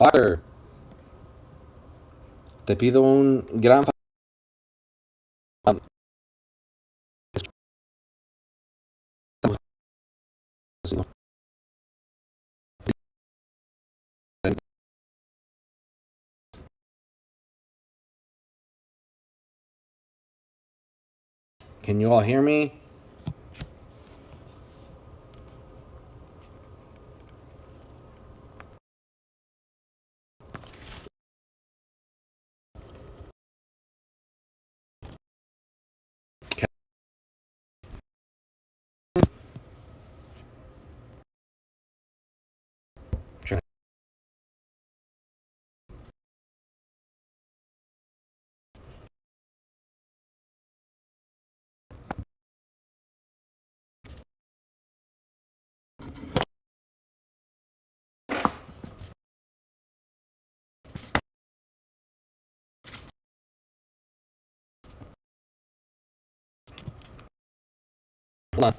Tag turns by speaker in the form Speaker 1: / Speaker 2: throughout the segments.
Speaker 1: Father, te pido un gran favor. Can you all hear me? Hold on.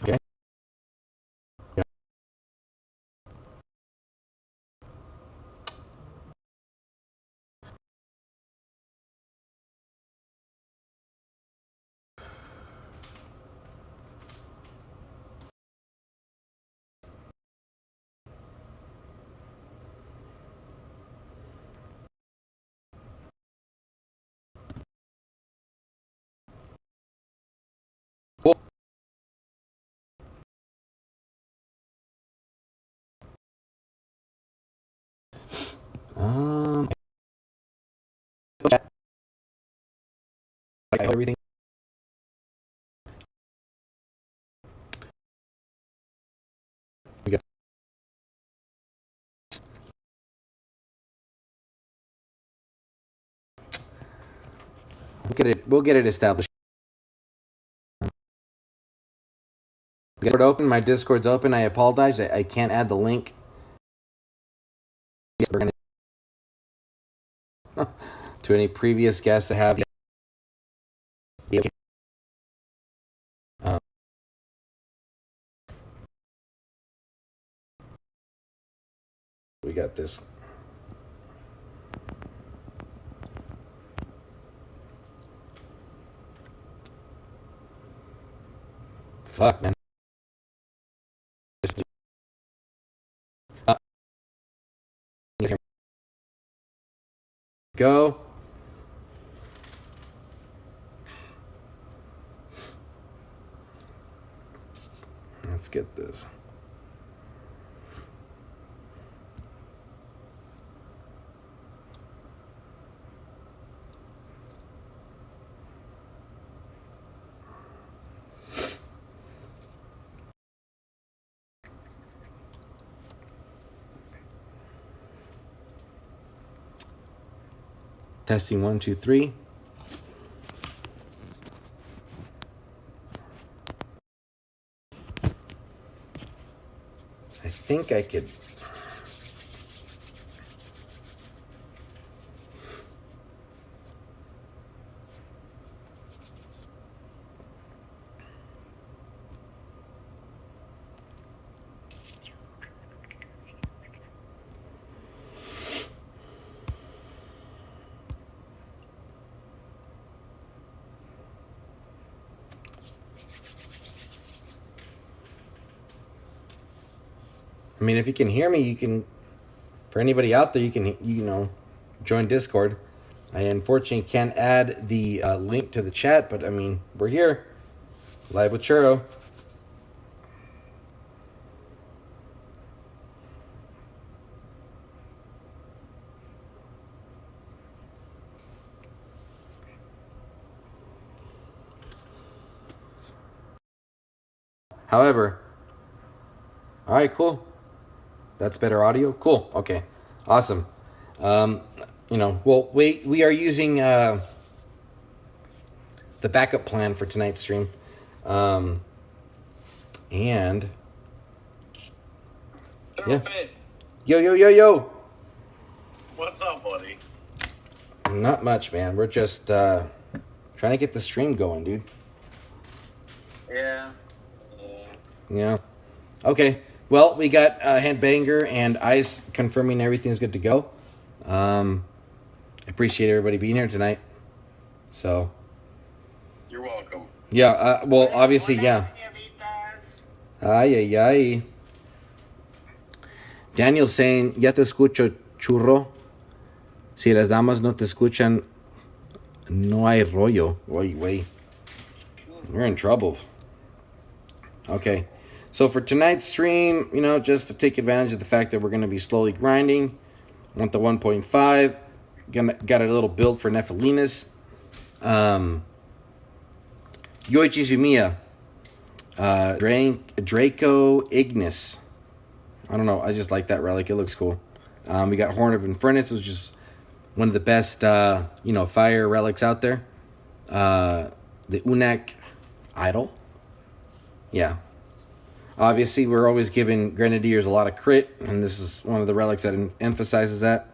Speaker 1: Okay. Yeah. Cool. I hope everything. We got. We'll get it established. Discord open. My Discord's open. I apologize. I can't add the link. Yes, we're gonna to any previous guests that have. Um, we got this. Fuck, man. Go. Let's get this. Testing 1, 2, 3. I think I could. I mean, if you can hear me, you can. For anybody out there, you can join Discord. I unfortunately can't add the link to the chat, but I mean, we're here, live with Churro. However, all right, cool. That's better audio. Cool. Okay, awesome. Well, we are using the backup plan for tonight's stream. And yeah. Yo.
Speaker 2: What's up, buddy?
Speaker 1: Not much, man. We're just trying to get the stream going, dude.
Speaker 2: Yeah.
Speaker 1: Yeah. Okay. Well, we got Handbanger and Ice confirming everything's good to go. Appreciate everybody being here tonight. So.
Speaker 2: You're welcome.
Speaker 1: Yeah. Well, obviously, yeah. Ay. Daniel's saying, ya te escucho, churro. Si las damas no te escuchan, no hay rollo. Wait. We're in trouble. Okay. So for tonight's stream, just to take advantage of the fact that we're going to be slowly grinding. Want the 1.5. Got a little build for Nephilinas. Yoichi Zumiya. Draco Ignis. I don't know. I just like that relic. It looks cool. We got Horn of Infernus, which is one of the best, fire relics out there. The Unak Idol. Yeah. Obviously, we're always giving Grenadiers a lot of crit, and this is one of the relics that emphasizes that.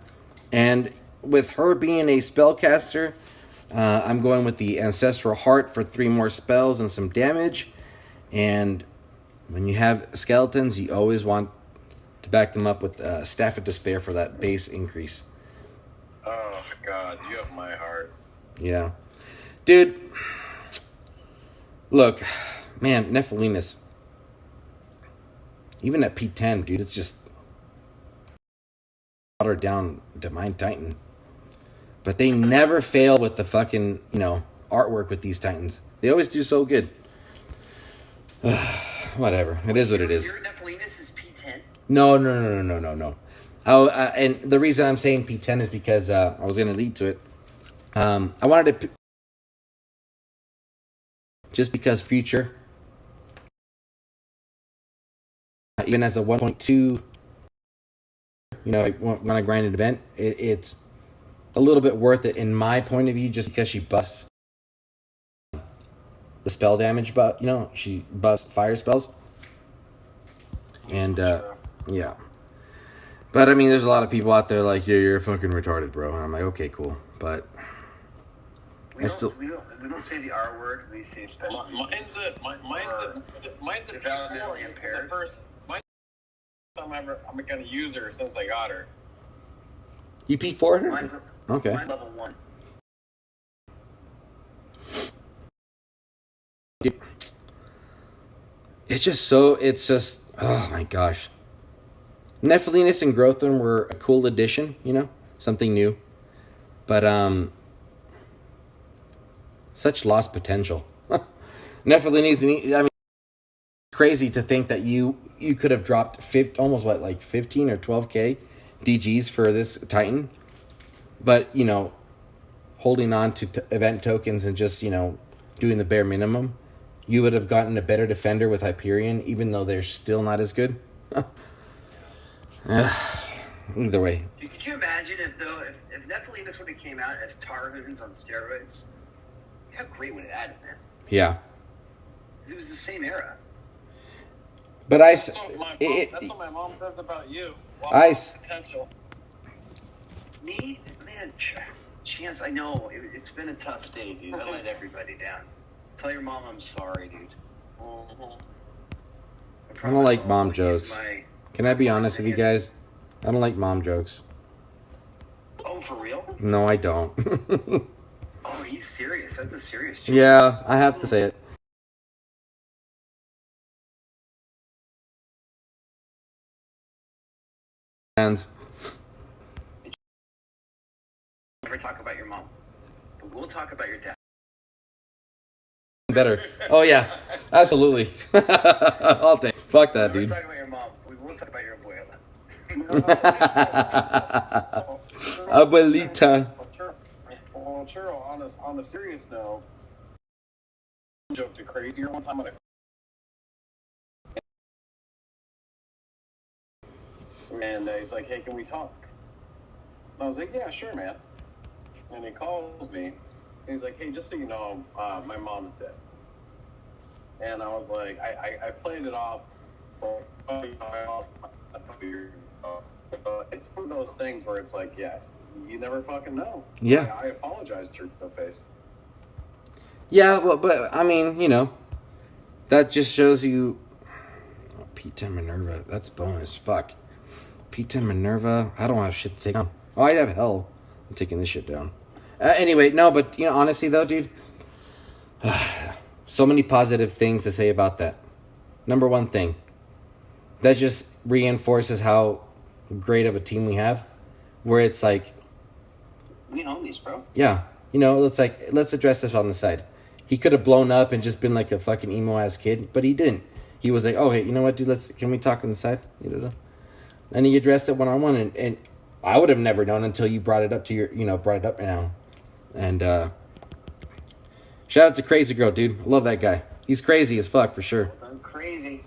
Speaker 1: And with her being a spellcaster, I'm going with the Ancestral Heart for 3 more spells and some damage. And when you have skeletons, you always want to back them up with Staff of Despair for that base increase.
Speaker 2: Oh, God, you have my heart.
Speaker 1: Yeah. Dude, look, man, Nephilinas. Even at P10, dude, it's just watered down Divine Titan. But they never fail with the fucking, artwork with these Titans. They always do so good. Whatever. It is what it is.
Speaker 3: Your Nephilinas is P10?
Speaker 1: No. And the reason I'm saying P10 is because I was going to lead to it. I wanted to... Just because Future... Even as a 1.2, when I grind an event, it's a little bit worth it in my point of view, just because she buffs the spell damage, but she buffs fire spells, and yeah. But I mean, there's a lot of people out there like, yeah, you're fucking retarded, bro. And I'm like, okay, cool, but
Speaker 3: we don't say the R word. We say spell.
Speaker 2: Mine's a
Speaker 3: developmentally impaired.
Speaker 2: The first time I'm gonna use her since I got her.
Speaker 1: You P4?
Speaker 3: Mine's
Speaker 1: okay.
Speaker 3: Mine's level 1.
Speaker 1: It's just, oh my gosh. Nephilinas and Growthorn were a cool addition, something new. But, such lost potential. Nephilinas, crazy to think that you could have dropped 15 or 12k DGs for this Titan. But, holding on to event tokens and just, doing the bare minimum, you would have gotten a better defender with Hyperion, even though they're still not as good. Either way.
Speaker 3: Could you imagine if Nephilinas would have came out as Tarhun's on steroids? How great would it have been?
Speaker 1: Yeah.
Speaker 3: It was the same era.
Speaker 1: But
Speaker 2: that's what my mom says about you.
Speaker 1: Ice.
Speaker 2: Potential.
Speaker 3: Me? Man, Chance, I know. It's been a tough day, dude. I let everybody down. Tell your mom I'm sorry, dude.
Speaker 1: I don't like mom jokes. Can I be honest with you guys? I don't like mom jokes.
Speaker 3: Oh, for real?
Speaker 1: No, I don't.
Speaker 3: Oh, he's serious. That's a serious joke.
Speaker 1: Yeah, I have to say it. Hands.
Speaker 3: Never talk about your mom. But we'll talk about your dad.
Speaker 1: Better. Oh, yeah. Absolutely. I'll take. Fuck that, dude.
Speaker 3: We'll talk about your mom. We won't talk about your abuela.
Speaker 1: Abuelita.
Speaker 2: Well, sure, on a serious note, joked a crazier one time on a... And he's like, hey, can we talk? And I was like, yeah, sure, man. And he calls me, he's like, hey, just so you know, my mom's dead. And I was like, I played it off. Well, you know, my mom's a couple years ago. So it's one of those things where it's like, yeah, you never fucking know.
Speaker 1: Yeah.
Speaker 2: I apologize to your face.
Speaker 1: Yeah, well, but I mean, you know, that just shows you. Oh, P10 Minerva, that's bonus. Fuck. P10 Minerva, I don't have shit to take down. Oh, I'd have hell. I'm taking this shit down. Anyway, no, but, you know, honestly, though, dude, so many positive things to say about that. Number one thing, that just reinforces how great of a team we have, where it's like,
Speaker 3: We homies, bro.
Speaker 1: yeah, you know, let's address this on the side. He could have blown up and just been like a fucking emo ass kid, but he didn't. He was like, oh, hey, you know what, dude, can we talk on the side? And he addressed it one-on-one, and I would have never known until you brought it up brought it up now. And shout out to Crazy Girl, dude. I love that guy. He's crazy as fuck, for sure.
Speaker 3: I'm crazy.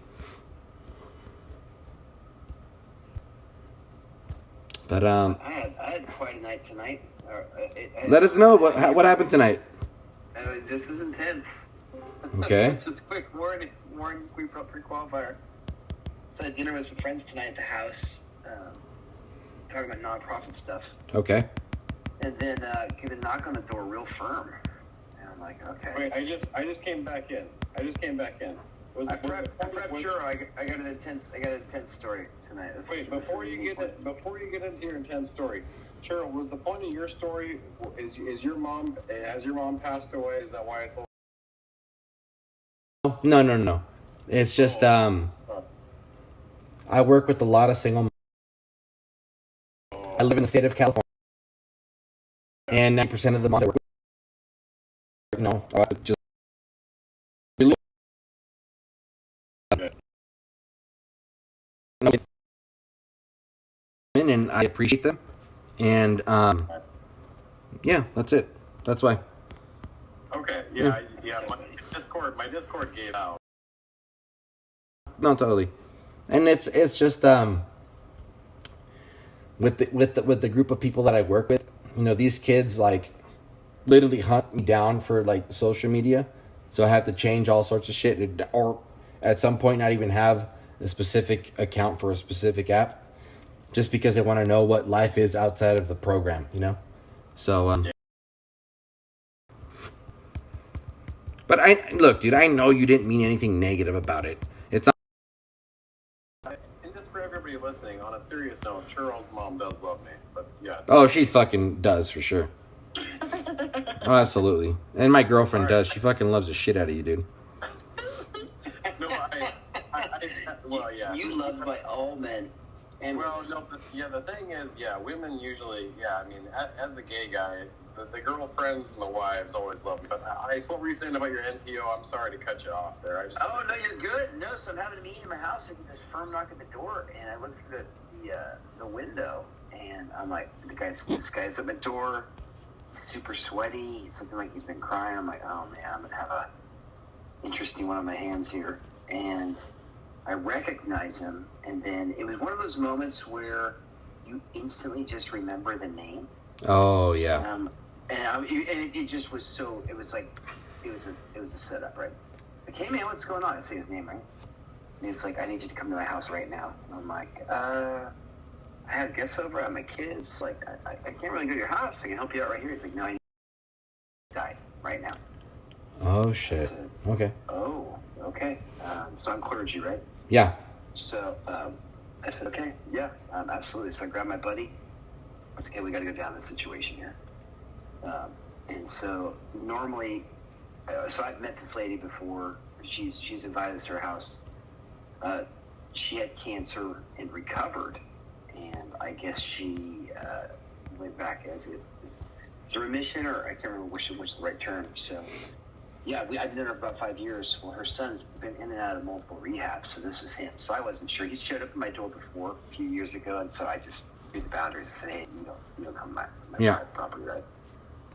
Speaker 1: But
Speaker 3: I had quite a night tonight.
Speaker 1: let us know what happened tonight.
Speaker 3: This is intense.
Speaker 1: Okay.
Speaker 3: Just quick warning, pre-qualifier. So I had dinner with some friends tonight at the house, talking about nonprofit stuff.
Speaker 1: Okay.
Speaker 3: And then get a knock on the door real firm. And I'm like, okay.
Speaker 2: Wait, I just came back in. I prepped
Speaker 3: Sure, I got an intense story tonight.
Speaker 2: Wait, before you get into your intense story, Cheryl, was the point of your story has your mom passed away? Is that why it's
Speaker 1: No. It's just I work with a lot of single. I live in the state of California, and 9% of the moms that work with, just. And I appreciate them, and yeah, that's it. That's why.
Speaker 2: okay? Yeah. My Discord gave out.
Speaker 1: No, totally, and it's just with the group of people that I work with, you know, these kids like literally hunt me down for like social media, so I have to change all sorts of shit, or at some point not even have a specific account for a specific app, just because they want to know what life is outside of the program, you know. So
Speaker 2: Yeah.
Speaker 1: But look, dude, I know you didn't mean anything negative about it. It's not.
Speaker 2: And just for everybody listening, on a serious note, Cheryl's mom does love me, but yeah.
Speaker 1: Oh, she fucking does, for sure. Oh, absolutely. And my girlfriend does. She fucking loves the shit out of you, dude.
Speaker 2: No, well, yeah.
Speaker 3: You loved by all men. And
Speaker 2: Well, no, the thing is, women usually, I mean, as the gay guy, the girlfriends and the wives always love me. But Ice, what were you saying about your NPO? I'm sorry to cut you off there.
Speaker 3: Oh, no, you're good. No, so I'm having a meeting in my house, and this firm knock at the door, and I look through the window, and I'm like, this guy's at my door, he's super sweaty, he's looking like he's been crying. I'm like, oh, man, I'm going to have a interesting one on my hands here. And I recognize him, and then it was one of those moments where you instantly just remember the name.
Speaker 1: Oh, yeah.
Speaker 3: And it just was so. It was like, it was a setup, right? Like, hey man, what's going on? I say his name, right? And he's like, I need you to come to my house right now. And I'm like, I have guests over at my kids. Like, I can't really go to your house. I can help you out right here. He's like, no, I need to die right now.
Speaker 1: Oh shit.
Speaker 3: Said,
Speaker 1: okay.
Speaker 3: Oh, okay. So I'm clergy, right?
Speaker 1: Yeah.
Speaker 3: So I said, okay, yeah, absolutely. So I grabbed my buddy. I said, okay, we got to go down this situation here. And so normally, so I've met this lady before. She's invited us to her house. She had cancer and recovered, and I guess she went back as a remission, or I can't remember which the right term. So yeah, I've known her for about 5 years. Well, her son's been in and out of multiple rehabs, so this was him. So I wasn't sure. He showed up at my door before a few years ago, and so I just drew the boundaries and said, hey, you don't come to my private property, right?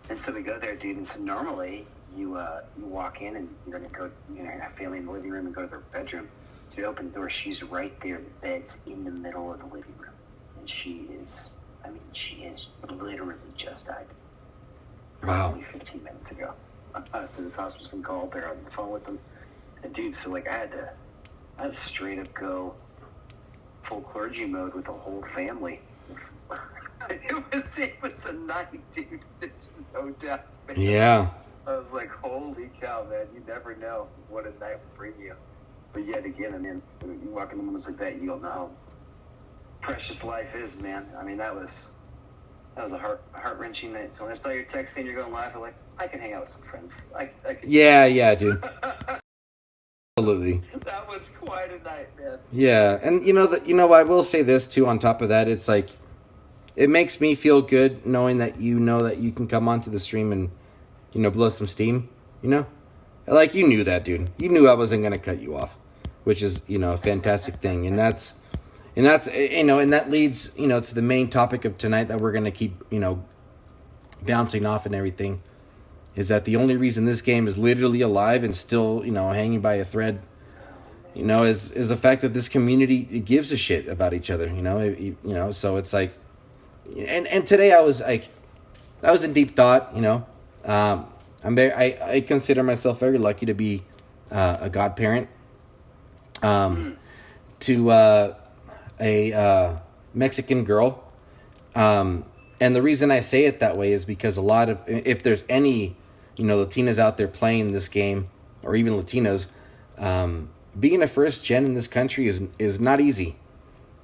Speaker 3: And so we go there, dude. And so normally you walk in and you're gonna have family in the living room and go to their bedroom. So you open the door, she's right there. The bed's in the middle of the living room, and she has literally just died. probably 15 minutes ago. So this hospital called. They're on the phone with them, and dude, so like I had to straight up go full clergy mode with the whole family. It was a night, dude. There's no doubt. Man.
Speaker 1: Yeah.
Speaker 3: I was like, holy cow, man! You never know what a night will bring you. But yet again, I mean, you walk into moments like that, you don't know how precious life is, man. I mean, that was a heart-wrenching night. So when I saw your text saying you're going live, I'm like, I can hang out with some friends. I can.
Speaker 1: Yeah, dude. Absolutely.
Speaker 3: That was quite a night, man.
Speaker 1: Yeah, and I will say this too. On top of that, it's like it makes me feel good knowing that you can come onto the stream and blow some steam. Like you knew that, dude. You knew I wasn't gonna cut you off, which is a fantastic thing, and that leads to the main topic of tonight that we're gonna keep bouncing off and everything. Is that the only reason this game is literally alive and still, hanging by a thread, is the fact that this community gives a shit about each other, so it's like, and today I was in deep thought, I consider myself very lucky to be a godparent to a Mexican girl, and the reason I say it that way is because a lot of, if there's any Latinas out there playing this game, or even Latinos, being a first gen in this country is not easy.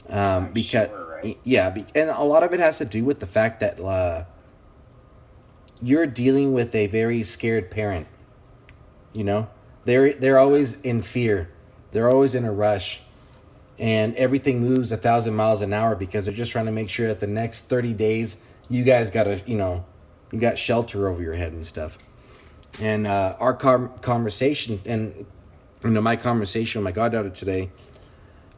Speaker 1: Because
Speaker 3: sure, right?
Speaker 1: and a lot of it has to do with the fact that you're dealing with a very scared parent. They're always in fear. They're always in a rush, and everything moves 1,000 miles an hour because they're just trying to make sure that the next 30 days you guys got you got shelter over your head and stuff. And our conversation, and my conversation with my goddaughter today,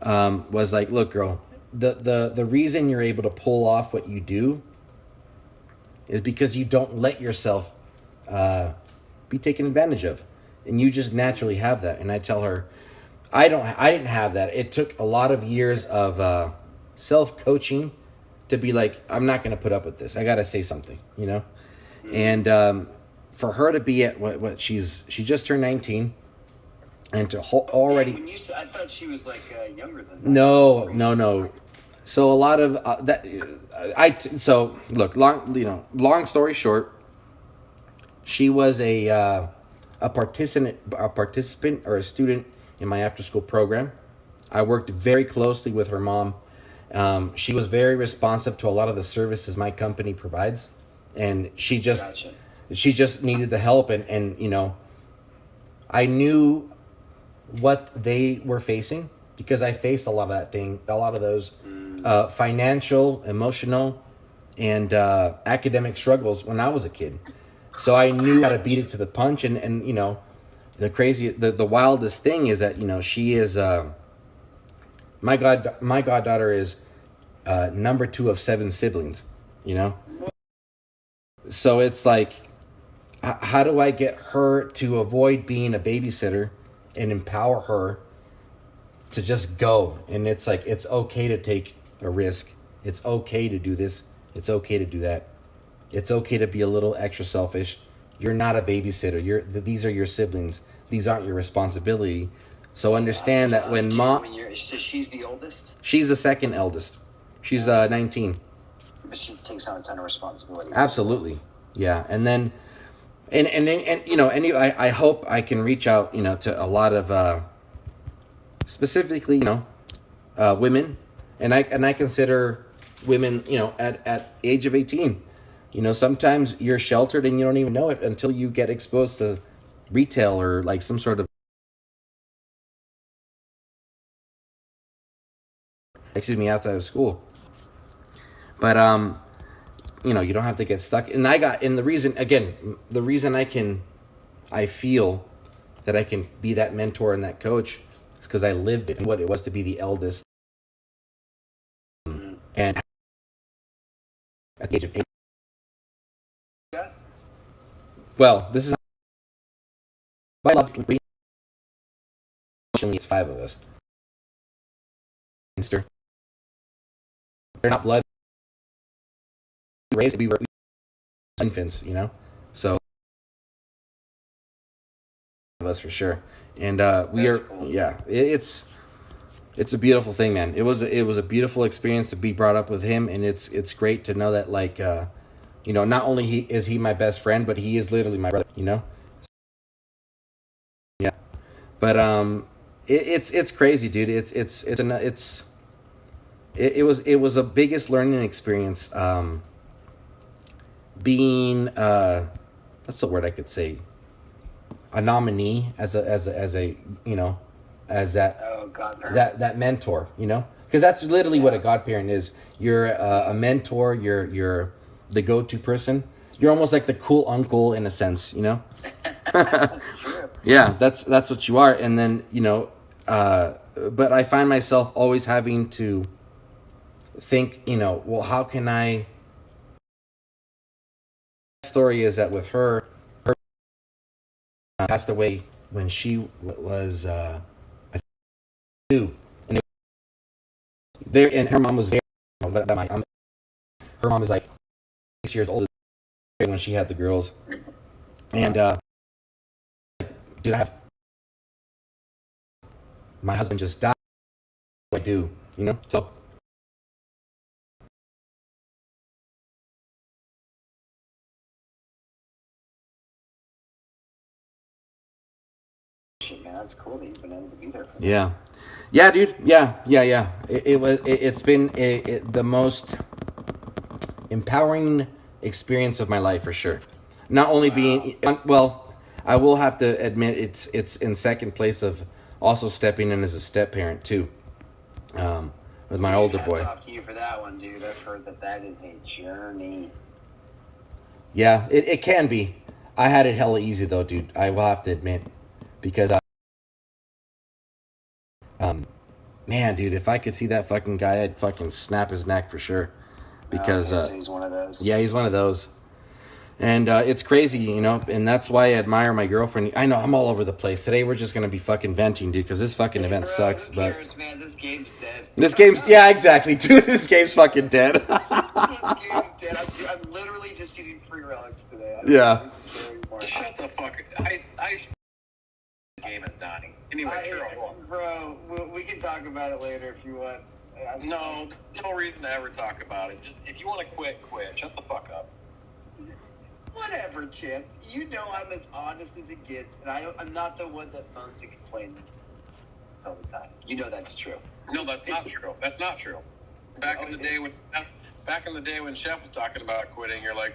Speaker 1: was like, look, girl, the reason you're able to pull off what you do is because you don't let yourself be taken advantage of, and you just naturally have that. And I tell her, I didn't have that. It took a lot of years of self-coaching to be like, I'm not going to put up with this. I got to say something, and for her to be at what she just turned 19, and to already.
Speaker 3: When I thought she was like younger than that.
Speaker 1: No. So a lot of so look, long story short, she was a participant or a student in my after school program. I worked very closely with her mom. She was very responsive to a lot of the services my company provides, and she just.
Speaker 3: Gotcha.
Speaker 1: She just needed the help, and I knew what they were facing because I faced a lot of those financial, emotional, and academic struggles when I was a kid. So I knew how to beat it to the punch, and the wildest thing is that she is my goddaughter is number 2 of 7 siblings, So it's like, how do I get her to avoid being a babysitter and empower her to just go? And it's like, it's okay to take a risk. It's okay to do this. It's okay to do that. It's okay to be a little extra selfish. You're not a babysitter. These are your siblings. These aren't your responsibility. So understand that when mom...
Speaker 3: So she's the oldest?
Speaker 1: She's the second eldest. She's 19.
Speaker 3: But she takes on a ton of responsibility.
Speaker 1: Absolutely. Yeah. And then... And I hope I can reach out, to a lot of specifically, women, and I consider women, at age of 18. Sometimes you're sheltered and you don't even know it until you get exposed to retail or like some sort of outside of school. But you don't have to get stuck. And the reason I feel that I can be that mentor and that coach is because I lived it, what it was to be the eldest. And at the age of 8.
Speaker 3: Yeah.
Speaker 1: Well, this is biologically, it's 5 of us. They're not blood. We were infants, of us for sure. And we
Speaker 3: That's
Speaker 1: are,
Speaker 3: cool.
Speaker 1: yeah, it's a beautiful thing, man. It was a beautiful experience to be brought up with him, and it's great to know that, like, not only is he my best friend, but he is literally my brother. Yeah. But it's crazy, dude. It was a biggest learning experience. Being what's the word I could say? A nominee as a as that
Speaker 3: Oh God, no.
Speaker 1: that mentor, because that's literally what a godparent is. You're a mentor. You're the go-to person. You're almost like the cool uncle in a sense,
Speaker 3: That's true.
Speaker 1: Yeah, that's what you are. And then but I find myself always having to think, well, how can I? Story is that with her passed away when she was I think 2, and there, and her mom was very. But her mom is like 6 years older when she had the girls, and dude, my husband just died. What do I do? So.
Speaker 3: Shit, man, that's cool that you've been able to be there for them.
Speaker 1: Yeah, dude. Yeah. It's been the most empowering experience of my life for sure. Not only being well, I will have to admit it's in second place of also stepping in as a step parent too, with my older boy.
Speaker 3: Hats off to you for that one, dude. I've heard that is a journey.
Speaker 1: Yeah, it can be. I had it hella easy though, dude. I will have to admit, because man, dude, if I could see that fucking guy, I'd fucking snap his neck for sure. Because
Speaker 3: he's one of those.
Speaker 1: yeah, he's one of those. And it's crazy, and that's why I admire my girlfriend. I know I'm all over the place. Today we're just going to be fucking venting, dude, because this fucking event sucks.
Speaker 3: Who
Speaker 1: But
Speaker 3: cares, man? This game's dead.
Speaker 1: this game's, yeah, exactly, dude. This game's fucking dead.
Speaker 3: This game's dead. I'm literally just using free relics today. I don't
Speaker 1: Yeah.
Speaker 3: even care anymore.
Speaker 2: Shut the fuck up. Game is dying. Anyway,
Speaker 3: Bro, we can talk about it later if you want.
Speaker 2: no reason to ever talk about it. Just if you want to quit. Shut the fuck up.
Speaker 3: Whatever, Chips. You know I'm as honest as it gets, and I'm not the one that moans and complains all the time. You know that's true.
Speaker 2: No, that's not true. That's not true. Back in the day when Chef was talking about quitting, you're like,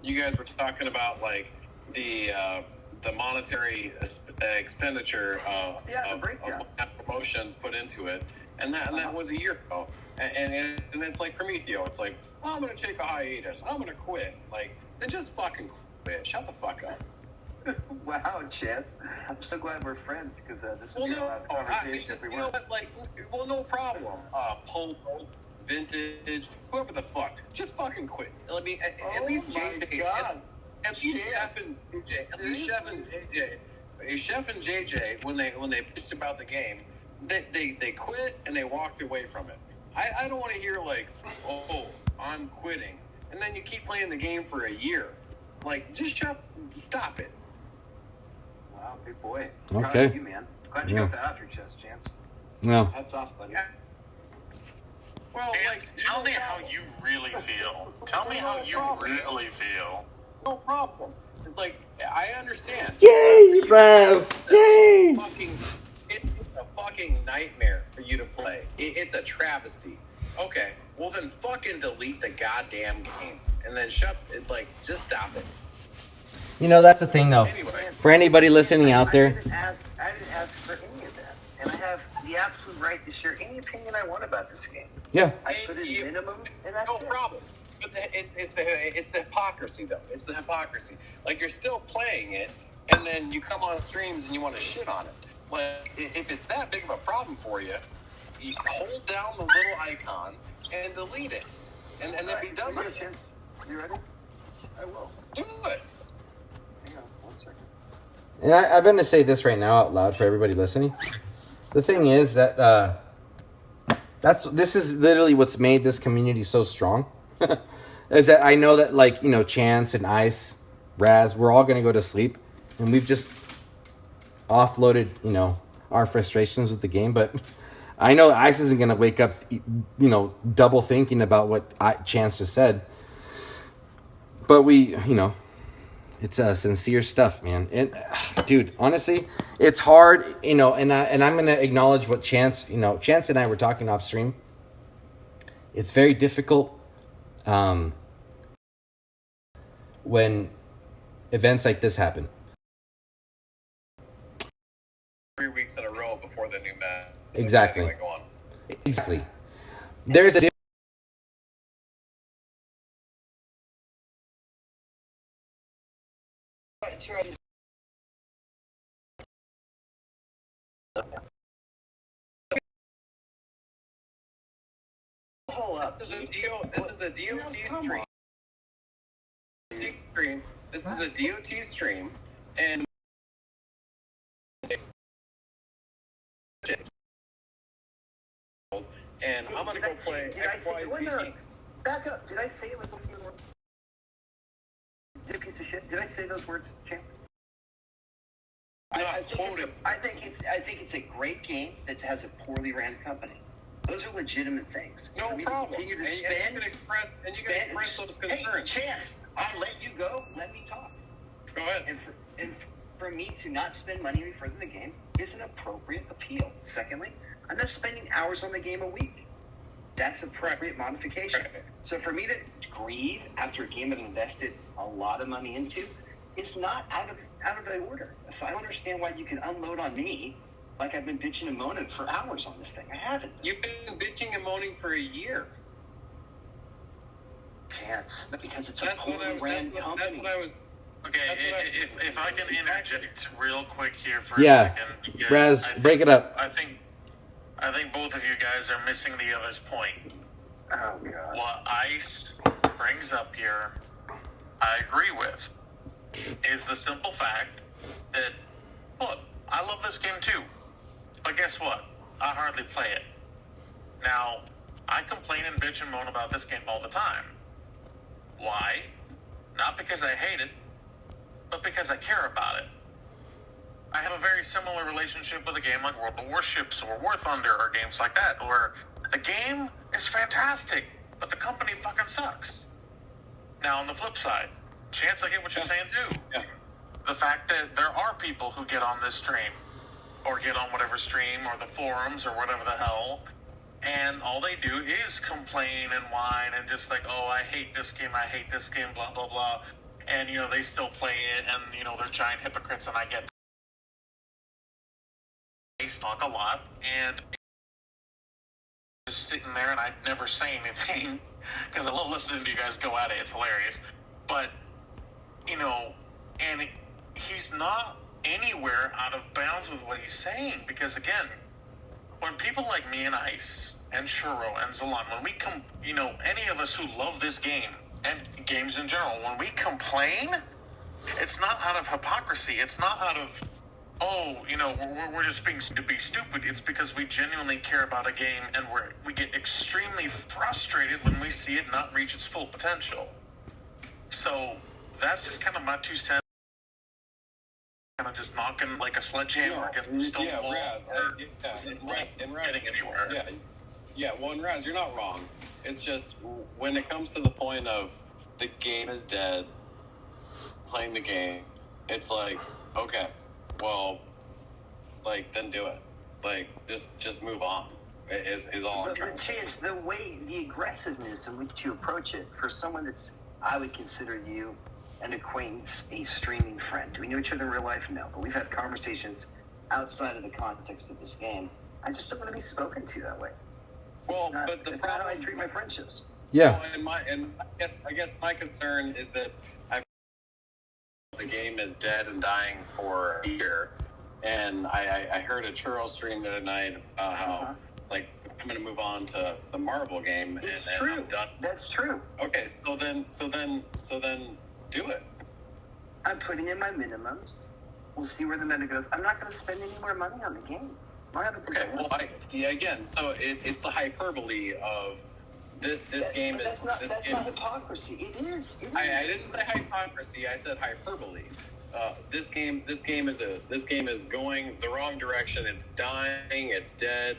Speaker 2: you guys were talking about like the monetary expenditure
Speaker 3: the breakdown.
Speaker 2: of promotions put into it, and that was a year ago. And it's like Prometeo. It's like, oh, I'm gonna take a hiatus. I'm gonna quit. Like, then just fucking quit. Shut the fuck up.
Speaker 3: Wow, Chips. I'm so glad we're friends because this will be our last conversation if we weren't.
Speaker 2: No problem. Polo, vintage, whoever the fuck, just fucking quit. I mean, at least JJ.
Speaker 3: God.
Speaker 2: At least Chef and JJ. At least Chef and JJ. Chef and JJ, when they pitched about the game, they quit and they walked away from it. I don't want to hear like, oh, I'm quitting, and then you keep playing the game for a year. Like, just stop it.
Speaker 3: Wow, big boy.
Speaker 1: Okay.
Speaker 3: Proud of you, man. Glad you
Speaker 1: Yeah.
Speaker 3: got that off your chest, Chance.
Speaker 1: No.
Speaker 3: Hats off, buddy.
Speaker 2: Yeah. Well,
Speaker 4: And tell me how you really feel. Tell me how you really feel.
Speaker 2: no problem. Like, I understand.
Speaker 1: Yay, Raz! Yay!
Speaker 2: It's a fucking nightmare for you to play. It's a travesty. Okay, well then fucking delete the goddamn game and then just stop it.
Speaker 1: That's the thing though.
Speaker 2: Anyway,
Speaker 1: For anybody listening out there,
Speaker 3: I didn't ask for any of that, and I have the absolute right to share any opinion I want about this game.
Speaker 1: yeah,
Speaker 3: I put in minimums, and that's
Speaker 2: no
Speaker 3: it.
Speaker 2: problem. But it's the hypocrisy though. It's the hypocrisy. Like, you're still playing it, and then you come on streams and you want to shit on it. Like, if it's that big of a problem for you, you hold down the little icon and delete it, and then be done with it.
Speaker 3: Chance. You ready? I will.
Speaker 2: Do it.
Speaker 3: Hang on 1 second.
Speaker 1: and I'm going to say this right now out loud for everybody listening. The thing is that this is literally what's made this community so strong. Is that I know that, like, Chance and Ice, Raz, we're all going to go to sleep, and we've just offloaded, our frustrations with the game. But I know Ice isn't going to wake up, double thinking about what Chance just said. But it's sincere stuff, man. And dude, honestly, it's hard, and I'm going to acknowledge what Chance and I were talking off stream. It's very difficult when events like this happen.
Speaker 2: 3 weeks in a row before the new match.
Speaker 1: Exactly.
Speaker 2: Anyway, go on.
Speaker 1: Exactly. There's a
Speaker 2: This is a DOT stream. This is a DOT stream, and I'm gonna go play XYZ.
Speaker 3: Back up. Did I say it was listening to the word? Did a piece of shit? Did I say those words, champ? I think it's a great game that has a poorly ran company. Those are legitimate things.
Speaker 2: No problem.
Speaker 3: Continue to
Speaker 2: and
Speaker 3: spend.
Speaker 2: you can express those concerns.
Speaker 3: Hey, Chance, I let you go. Let me talk.
Speaker 2: Go ahead.
Speaker 3: And for me to not spend money any further in the game is an appropriate appeal. Secondly, I'm not spending hours on the game a week. That's appropriate modification.
Speaker 2: Right.
Speaker 3: So for me to grieve after a game that I've invested a lot of money into, it's not out of the order. So I don't understand why you can unload on me like I've been bitching and moaning for hours on this thing. I haven't.
Speaker 2: You've been bitching and moaning for a year.
Speaker 3: Chance, because it's a poorly ran company.
Speaker 2: That's what I was.
Speaker 4: Okay, if I can interject real quick here for
Speaker 1: Yeah.
Speaker 4: a second. because
Speaker 1: Raz,
Speaker 4: I think-
Speaker 1: break it up.
Speaker 4: I think both of you guys are missing the other's point.
Speaker 3: Oh, God.
Speaker 4: What Ice brings up here, I agree with, is the simple fact that, look, I love this game too, but guess what? I hardly play it. Now, I complain and bitch and moan about this game all the time. Why? Not because I hate it, but because I care about it. I have a very similar relationship with a game like World of Warships or War Thunder or games like that, where the game is fantastic, but the company fucking sucks. Now, on the flip side, Chance, I get what you're saying too.
Speaker 2: Yeah.
Speaker 4: The fact that there are people who get on this stream, or get on whatever stream, or the forums, or whatever the hell, and all they do is complain and whine and just like, oh, I hate this game, blah, blah, blah. And, they still play it, and, they're giant hypocrites, and I get they talk a lot, and just sitting there, and I never say anything, because I love listening to you guys go at it, it's hilarious. But, and he's not anywhere out of bounds with what he's saying, because, again, when people like me and Ice and Shuro and Zalan, when we come, any of us who love this game and games in general, when we complain, it's not out of hypocrisy. It's not out of, we're just being to be stupid. It's because we genuinely care about a game, and we get extremely frustrated when we see it not reach its full potential. So that's just kind of my 2 cents. Kind of just knocking like a sledgehammer against the stone wall.
Speaker 2: Raz,
Speaker 4: getting anywhere.
Speaker 2: Yeah. Well, and Raz, you're not wrong. It's just when it comes to the point of the game is dead, playing the game, it's like, okay, well, then do it. Just move on. Is all I'm trying to say.
Speaker 3: Chance, the aggressiveness in which you approach it, for someone that's, I would consider you an acquaintance, a streaming friend. Do we know each other in real life? No, but we've had conversations outside of the context of this game. I just don't want to be spoken to that way.
Speaker 2: Well,
Speaker 3: Not how I
Speaker 2: problem,
Speaker 3: treat my friendships.
Speaker 1: Yeah.
Speaker 2: well, and I guess my concern is that the game is dead and dying for a year, and I heard a churro stream the other night about how I'm going to move on to the Marvel game,
Speaker 3: It's
Speaker 2: and
Speaker 3: true.
Speaker 2: I'm done.
Speaker 3: That's true.
Speaker 2: Okay, so then do it.
Speaker 3: I'm putting in my minimums. We'll see where the meta goes. I'm not going to spend any more money on the game. I have
Speaker 2: Okay, well, again, so it's the hyperbole of this game is.
Speaker 3: That's not hypocrisy. It is.
Speaker 2: I didn't say hypocrisy. I said hyperbole. this game is going the wrong direction. It's dying. It's dead.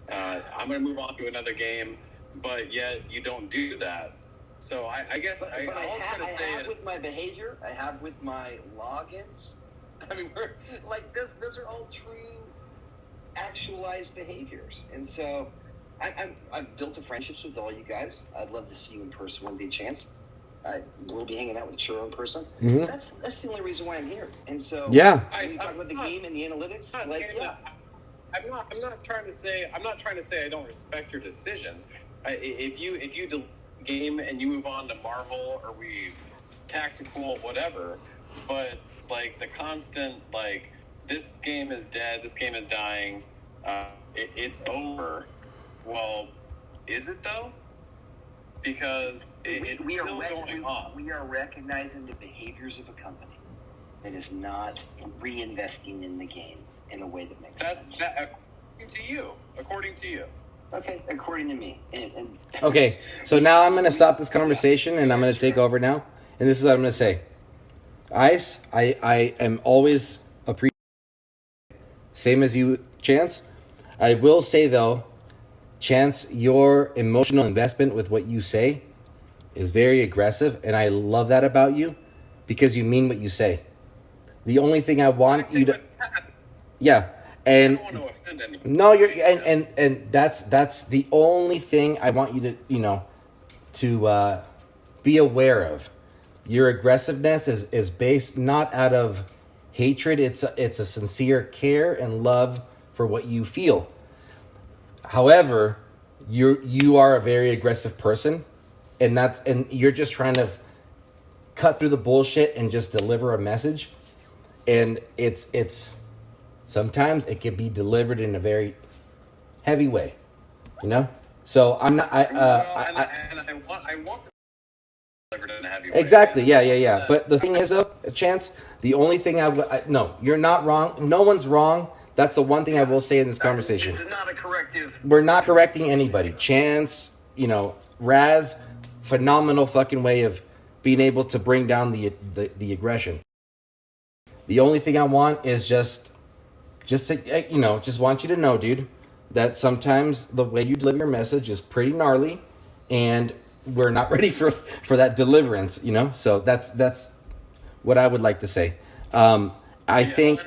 Speaker 2: I'm going to move on to another game, but yet you don't do that. So I guess
Speaker 3: But
Speaker 2: all I'm trying to say
Speaker 3: have
Speaker 2: is
Speaker 3: with my behavior, I have with my logins. I mean, we're like this. Those are all true, actualized behaviors, and so I've built a friendships with all you guys. I'd love to see you in person one day, chance. We'll be hanging out with Churro in person.
Speaker 1: Mm-hmm.
Speaker 3: That's the only reason why I'm here. And so
Speaker 1: Yeah.
Speaker 3: when you talk about the game and the analytics,
Speaker 2: I'm not trying to say I don't respect your decisions. If you do game and you move on to Marvel or we tactical whatever, but like the constant like this game is dead, this game is dying, it's over. Well, is it though? Because it's still going on.
Speaker 3: We are recognizing the behaviors of a company that is not reinvesting in the game in a way that makes sense.
Speaker 2: According to you.
Speaker 3: Okay, according to me. And
Speaker 1: Okay, so now I'm going to stop this conversation and I'm going to take over now. And this is what I'm going to say. Ice, I am always appreciative. Same as you, Chance. I will say, though, Chance, your emotional investment with what you say is very aggressive. And I love that about you because you mean what you say. The only thing I want you to... Yeah. And
Speaker 2: I don't want to offend anyone.
Speaker 1: no, you're and that's the only thing I want you to be aware of. Your aggressiveness is based not out of hatred. It's a sincere care and love for what you feel. However, you are a very aggressive person, and you're just trying to cut through the bullshit and just deliver a message, and it's. Sometimes it can be delivered in a very heavy way, So I'm not.
Speaker 2: I want delivered in a heavy way.
Speaker 1: Exactly. Yeah. But the thing is, though, Chance, the only thing no, you're not wrong. No one's wrong. That's the one thing I will say in this conversation.
Speaker 3: This is not a corrective.
Speaker 1: We're not correcting anybody. Chance, Raz, phenomenal fucking way of being able to bring down the aggression. The only thing I want is just want you to know, dude, that sometimes the way you deliver your message is pretty gnarly, and we're not ready for that deliverance, So that's what I would like to say. I think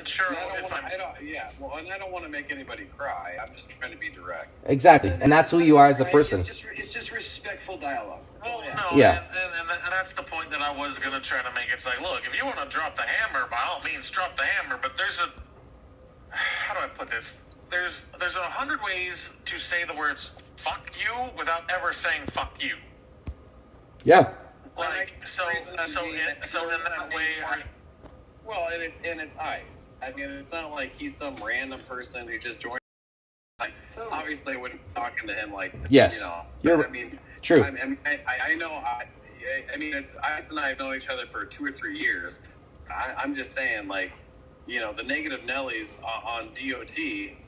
Speaker 2: I don't want to make anybody cry. I'm just trying to be direct.
Speaker 1: Exactly, and that's who you are as a person.
Speaker 3: It's just respectful dialogue.
Speaker 4: Well,
Speaker 3: No,
Speaker 4: no,
Speaker 1: yeah.
Speaker 4: and that's the point that I was going to try to make. It's like, look, if you want to drop the hammer, by all means, drop the hammer, but how do I put this? There's 100 ways to say the words "fuck you" without ever saying "fuck you."
Speaker 1: Yeah.
Speaker 4: Like so in that way.
Speaker 2: Well, and it's Ice. I mean, it's not like he's some random person who just joined. Like, obviously, I wouldn't be talking to him like,
Speaker 1: Yes. You're
Speaker 2: I mean,
Speaker 1: true.
Speaker 2: I know. I mean, it's Ice and I have known each other for 2 or 3 years. I'm just saying, like, the negative Nellies on DOT,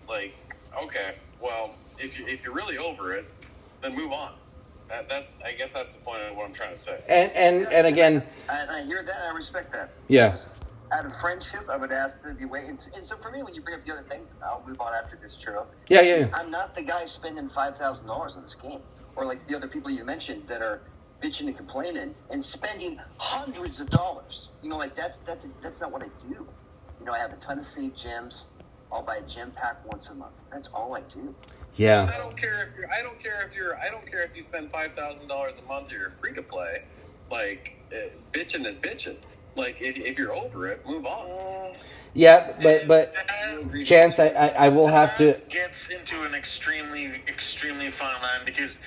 Speaker 2: like, okay, well, if you're really over it, then move on. I guess that's the point of what I'm trying to say.
Speaker 1: And again,
Speaker 3: I hear that. I respect that.
Speaker 1: Yeah.
Speaker 3: Out of friendship, I would ask that you wait. And so for me, when you bring up the other things, I'll move on after this, Churro.
Speaker 1: Yeah.
Speaker 3: I'm not the guy spending $5,000 on this game, or like the other people you mentioned that are bitching and complaining and spending hundreds of dollars. Like that's not what I do. I have a ton of saved gems. I'll buy a gem pack once a month. That's all I do.
Speaker 1: Yeah.
Speaker 2: I don't care if you spend $5,000 a month or you're free to play. Like, bitching is bitching. Like, if you're over it, move on.
Speaker 1: Yeah, but Chance, I will have to.
Speaker 4: Gets into an extremely, extremely fine line because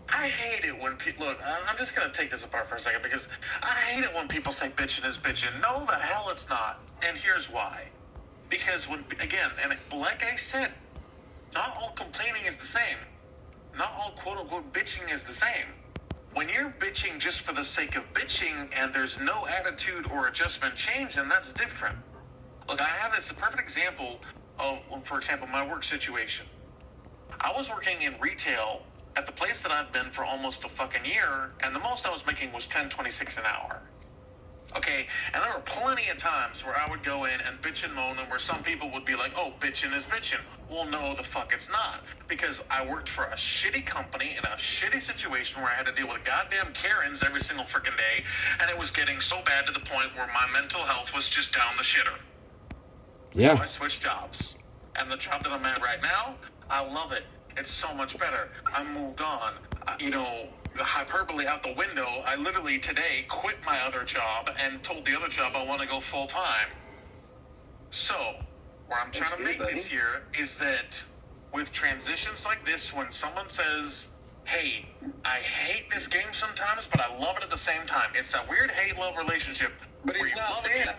Speaker 4: I hate it when people... Look, I'm just going to take this apart for a second because I hate it when people say bitching is bitching. No, the hell it's not. And here's why. Because, again, and like I said, not all complaining is the same. Not all quote-unquote bitching is the same. When you're bitching just for the sake of bitching and there's no attitude or adjustment change, then that's different. Look, I have this perfect example of, for example, my work situation. I was working in retail at the place that I've been for almost a fucking year, and the most I was making was $10.26 an hour. Okay, and there were plenty of times where I would go in and bitch and moan, and where some people would be like, "Oh, bitching is bitching." Well, no, the fuck it's not, because I worked for a shitty company in a shitty situation where I had to deal with goddamn Karens every single freaking day, and it was getting so bad to the point where my mental health was just down the shitter.
Speaker 1: Yeah.
Speaker 4: So I switched jobs, and the job that I'm at right now, I love it. It's so much better. I moved on. The hyperbole out the window. I literally today quit my other job and told the other job I want to go full time. So, where I'm trying to make this here is that with transitions like this, when someone says, "Hey, I hate this game sometimes, but I love it at the same time," it's that weird hate-love relationship.
Speaker 2: But he's not saying that.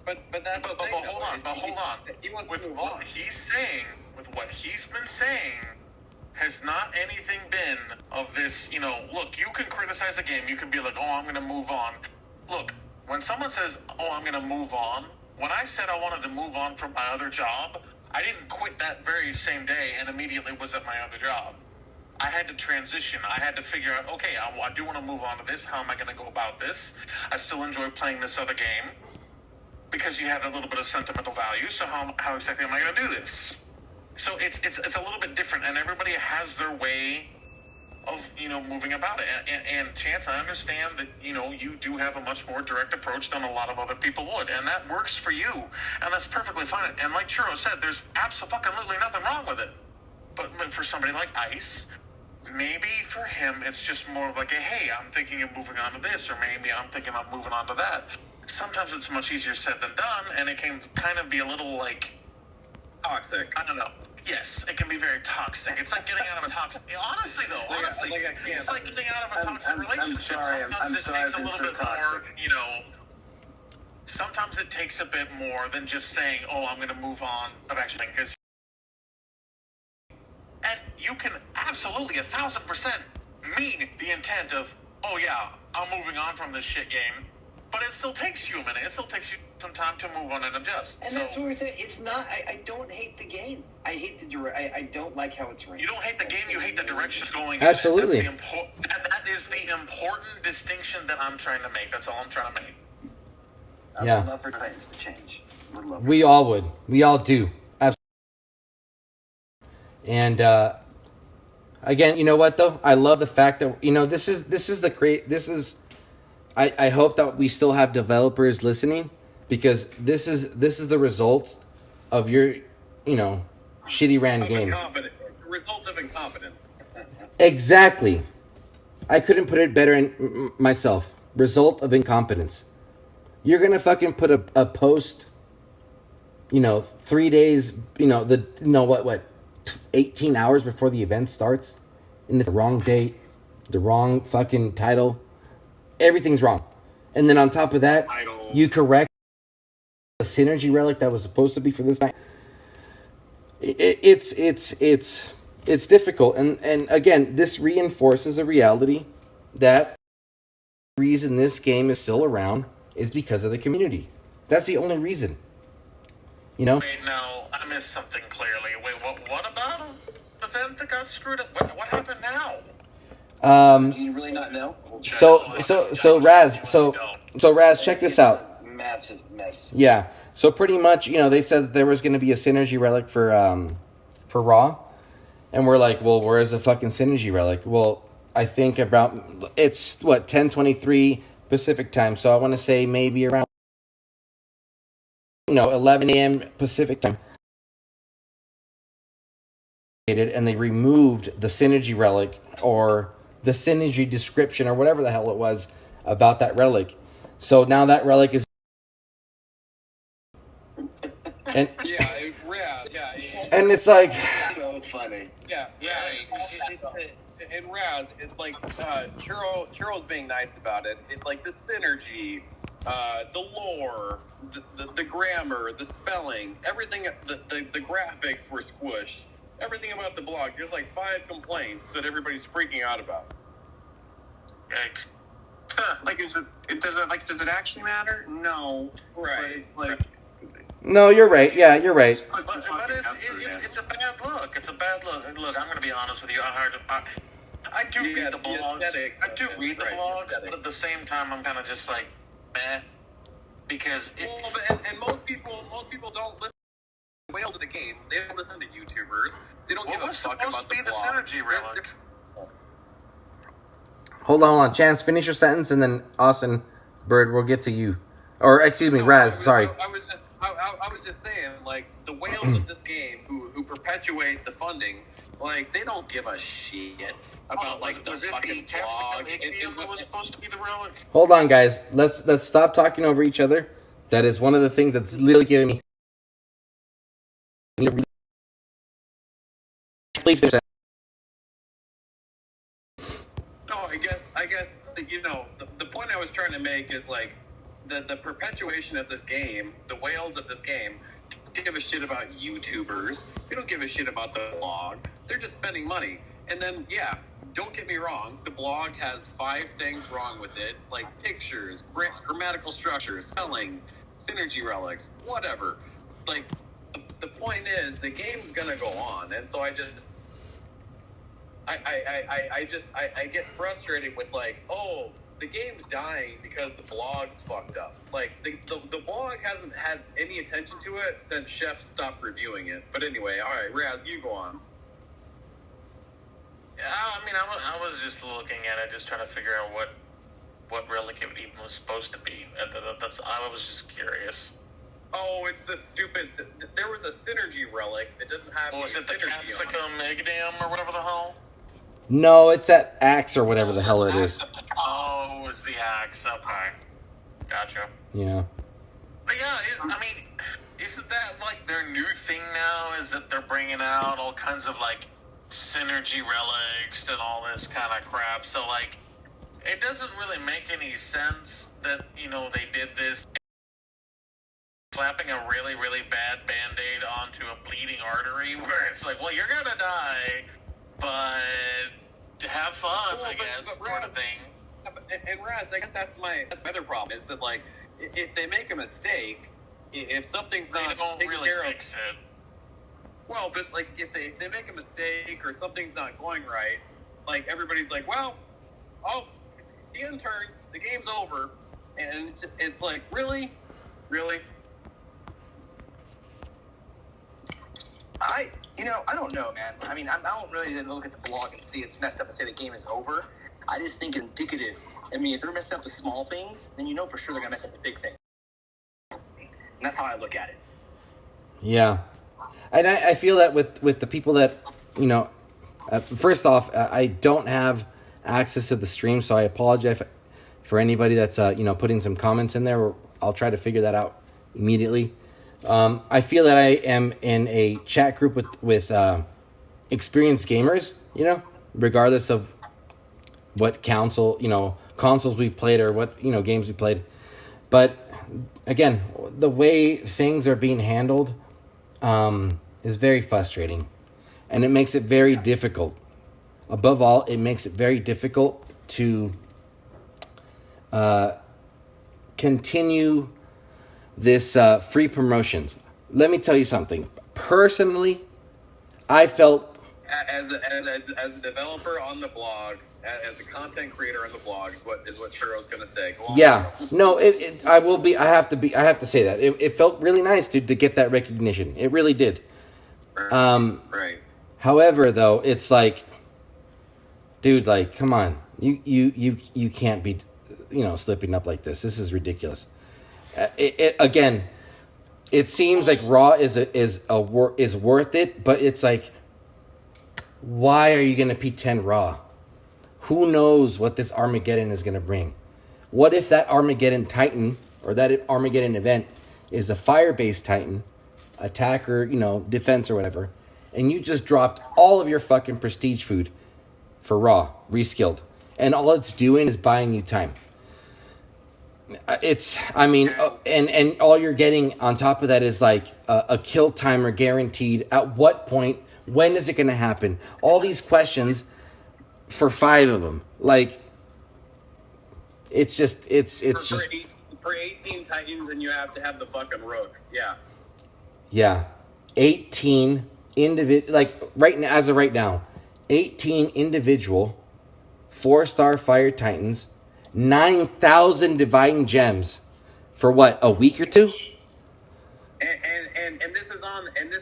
Speaker 2: But that's the thing.
Speaker 4: But hold on.
Speaker 2: He wants
Speaker 4: with
Speaker 2: to move
Speaker 4: what
Speaker 2: on.
Speaker 4: he's saying, with what he's been saying, has not anything been of this, look, you can criticize the game, you can be like, "Oh, I'm going to move on." Look, when someone says, "Oh, I'm going to move on," when I said I wanted to move on from my other job, I didn't quit that very same day and immediately was at my other job. I had to transition. I had to figure out, okay, I do want to move on to this. How am I going to go about this? I still enjoy playing this other game, because you have a little bit of sentimental value. So how exactly am I going to do this? So it's a little bit different, and everybody has their way of moving about it. And Chance, I understand that you do have a much more direct approach than a lot of other people would, and that works for you, and that's perfectly fine. And like Churro said, there's absolutely nothing wrong with it. But for somebody like Ice, maybe for him it's just more of like a, "Hey, I'm thinking of moving on to this," or maybe "I'm thinking of moving on to that." Sometimes it's much easier said than done, and it can kind of be a little like
Speaker 2: Toxic.
Speaker 4: I don't know. Yes, it can be very toxic. It's like getting out of a toxic. Honestly, though, it's like getting out of a toxic relationship. Sometimes it takes a little bit more. Sometimes it takes a bit more than just saying, "Oh, I'm going to move on," of actually, because. And you can absolutely 1,000% mean the intent of, "Oh yeah, I'm moving on from this shit game," but it still takes you a minute. It still takes you some time to move on and adjust.
Speaker 3: And that's what we're saying. It's not. I don't hate the game. I hate the I don't like how it's ran.
Speaker 4: You don't hate the game. You hate the direction it's going.
Speaker 1: Absolutely.
Speaker 4: That is the important distinction that I'm trying to make. That's all I'm trying to make.
Speaker 1: Yeah.
Speaker 3: I would love for Titans to change.
Speaker 1: We all would. We all do. Absolutely. And again, you know what though? I love the fact that this is the great. This is. I hope that we still have developers listening, because this is the result of your shitty ran game.
Speaker 2: Result of incompetence.
Speaker 1: Exactly. I couldn't put it better in myself. Result of incompetence. You're gonna fucking put a post. 3 days. 18 hours before the event starts, and the wrong date, the wrong fucking title. Everything's wrong. And then on top of that, you correct the synergy relic that was supposed to be for this night. It's difficult. And again, this reinforces a reality that the reason this game is still around is because of the community. That's the only reason.
Speaker 4: Wait, no, I missed something clearly. Wait, what about an event that got screwed up? What happened now?
Speaker 3: Do you really not know?
Speaker 1: So Raz, check this out.
Speaker 3: Massive mess.
Speaker 1: Yeah. So pretty much, they said that there was going to be a synergy relic for Raw, and we're like, well, where is the fucking synergy relic? Well, I think it's 10:23 Pacific time, so I want to say maybe around 11 a.m. Pacific time. And they removed the synergy relic, or the synergy description, or whatever the hell it was about that relic. So now that relic is, and and it's like,
Speaker 3: So funny.
Speaker 2: Yeah. And Raz, it's like Churro's being nice about it. It's like the synergy, the lore, the grammar, the spelling, everything. The graphics were squished. Everything about the blog. There's like 5 complaints that everybody's freaking out about.
Speaker 4: Yikes.
Speaker 2: Does it actually matter? No. Right. But it's like.
Speaker 1: no, you're right. Yeah, you're right.
Speaker 4: But it's a bad look. It's a bad look. Look, I'm going to be honest with you. I do read the blogs. I do read the blogs,
Speaker 2: aesthetic.
Speaker 4: but at the same time, I'm kind of just like, meh, because it.
Speaker 2: Well, and most people don't listen to whales of the game. They don't listen to YouTubers. They don't
Speaker 4: What
Speaker 2: give a
Speaker 4: was
Speaker 2: fuck
Speaker 4: supposed
Speaker 2: about
Speaker 4: to be the
Speaker 2: blog.
Speaker 4: synergy relic?
Speaker 1: Hold on. Chance, finish your sentence, and then Austin, Bird, we'll get to you. Or, excuse me, Raz, sorry.
Speaker 2: I was just saying, like, the whales of this game who perpetuate the funding, like, they don't give a shit about, like, the
Speaker 4: was it the
Speaker 2: fucking
Speaker 4: capsicum
Speaker 2: blog.
Speaker 4: ignium that was supposed to be the relic?
Speaker 1: Hold on, guys. Let's stop talking over each other. That is one of the things that's literally giving me... Please finish that.
Speaker 2: No, I guess you know, the point I was trying to make is, like, the perpetuation of this game, the whales of this game, don't give a shit about YouTubers. They don't give a shit about the blog. They're just spending money. And then, yeah, don't get me wrong, the blog has 5 things wrong with it, like pictures, grammatical structures, spelling, synergy relics, whatever. Like, the point is, the game's gonna go on, and so I get frustrated with, like, oh, the game's dying because the blog's fucked up. Like, the blog hasn't had any attention to it since Chef stopped reviewing it. But anyway, all right, Raz, you go on.
Speaker 4: Yeah, I mean, I was just looking at it, just trying to figure out what relic it even was supposed to be. I was just curious.
Speaker 2: Oh, it's the stupid. There was a synergy relic that didn't have.
Speaker 4: Was it the
Speaker 2: synergy on it.
Speaker 4: capsicum ignium or whatever the hell?
Speaker 1: No, it's that axe or whatever the hell it is.
Speaker 4: Oh, it was the axe. Okay, gotcha.
Speaker 1: Yeah.
Speaker 4: But yeah, I mean, isn't that like their new thing now? Is that they're bringing out all kinds of like synergy relics and all this kind of crap? So like, it doesn't really make any sense that, you know, they did this, slapping a really, really bad Band-Aid onto a bleeding artery where it's like, well, you're gonna die, but have fun,
Speaker 2: Well,
Speaker 4: I guess,
Speaker 2: but
Speaker 4: sort
Speaker 2: Raz,
Speaker 4: of thing.
Speaker 2: And Raz, I guess that's my other problem is that, like, if they make a mistake, if something's
Speaker 4: They
Speaker 2: not
Speaker 4: don't
Speaker 2: taken
Speaker 4: really
Speaker 2: care of,
Speaker 4: fix it.
Speaker 2: well, but like if they make a mistake or something's not going right, like everybody's like, well, oh, the end turns, the game's over, and it's like, really.
Speaker 5: I don't know, man. I mean, I don't really look at the blog and see it's messed up and say the game is over. I just think it's indicative. I mean, if they're messing up the small things, then you know for sure they're going to mess up the big thing. And that's how I look at it.
Speaker 1: Yeah. And I feel that with the people that, you know, first off, I don't have access to the stream, so I apologize for anybody that's, putting some comments in there. I'll try to figure that out immediately. I feel that I am in a chat group with experienced gamers, you know, regardless of what consoles we've played or what, games we played. But again, the way things are being handled is very frustrating, and it makes it very difficult. Above all, it makes it very difficult to continue this free promotions. Let me tell you something. Personally, I felt
Speaker 2: As a developer on the blog, as a content creator on the blog, is what Shiro's going to say. Go on.
Speaker 1: yeah, no, I have to say that it felt really nice to get that recognition. It really did.
Speaker 2: Right.
Speaker 1: However, though, it's like, dude, like, come on, you can't be, slipping up like this. This is ridiculous. Again, it seems like Raw is worth it, but it's like, why are you gonna P10 Raw? Who knows what this Armageddon is gonna bring? What if that Armageddon Titan or that Armageddon event is a fire-based Titan, attacker, defense or whatever, and you just dropped all of your fucking prestige food for Raw, reskilled, and all it's doing is buying you time. And all you're getting on top of that is like a kill timer guaranteed. At what point? When is it going to happen? All these questions for 5 of them. Like, it's just
Speaker 2: for 18 Titans, and you have to have the fucking Rook.
Speaker 1: Yeah, 18 individual. Like right now, as of right now, 18 individual 4-star Fire Titans, 9,000 Divine Gems for what, a week or two?
Speaker 2: And this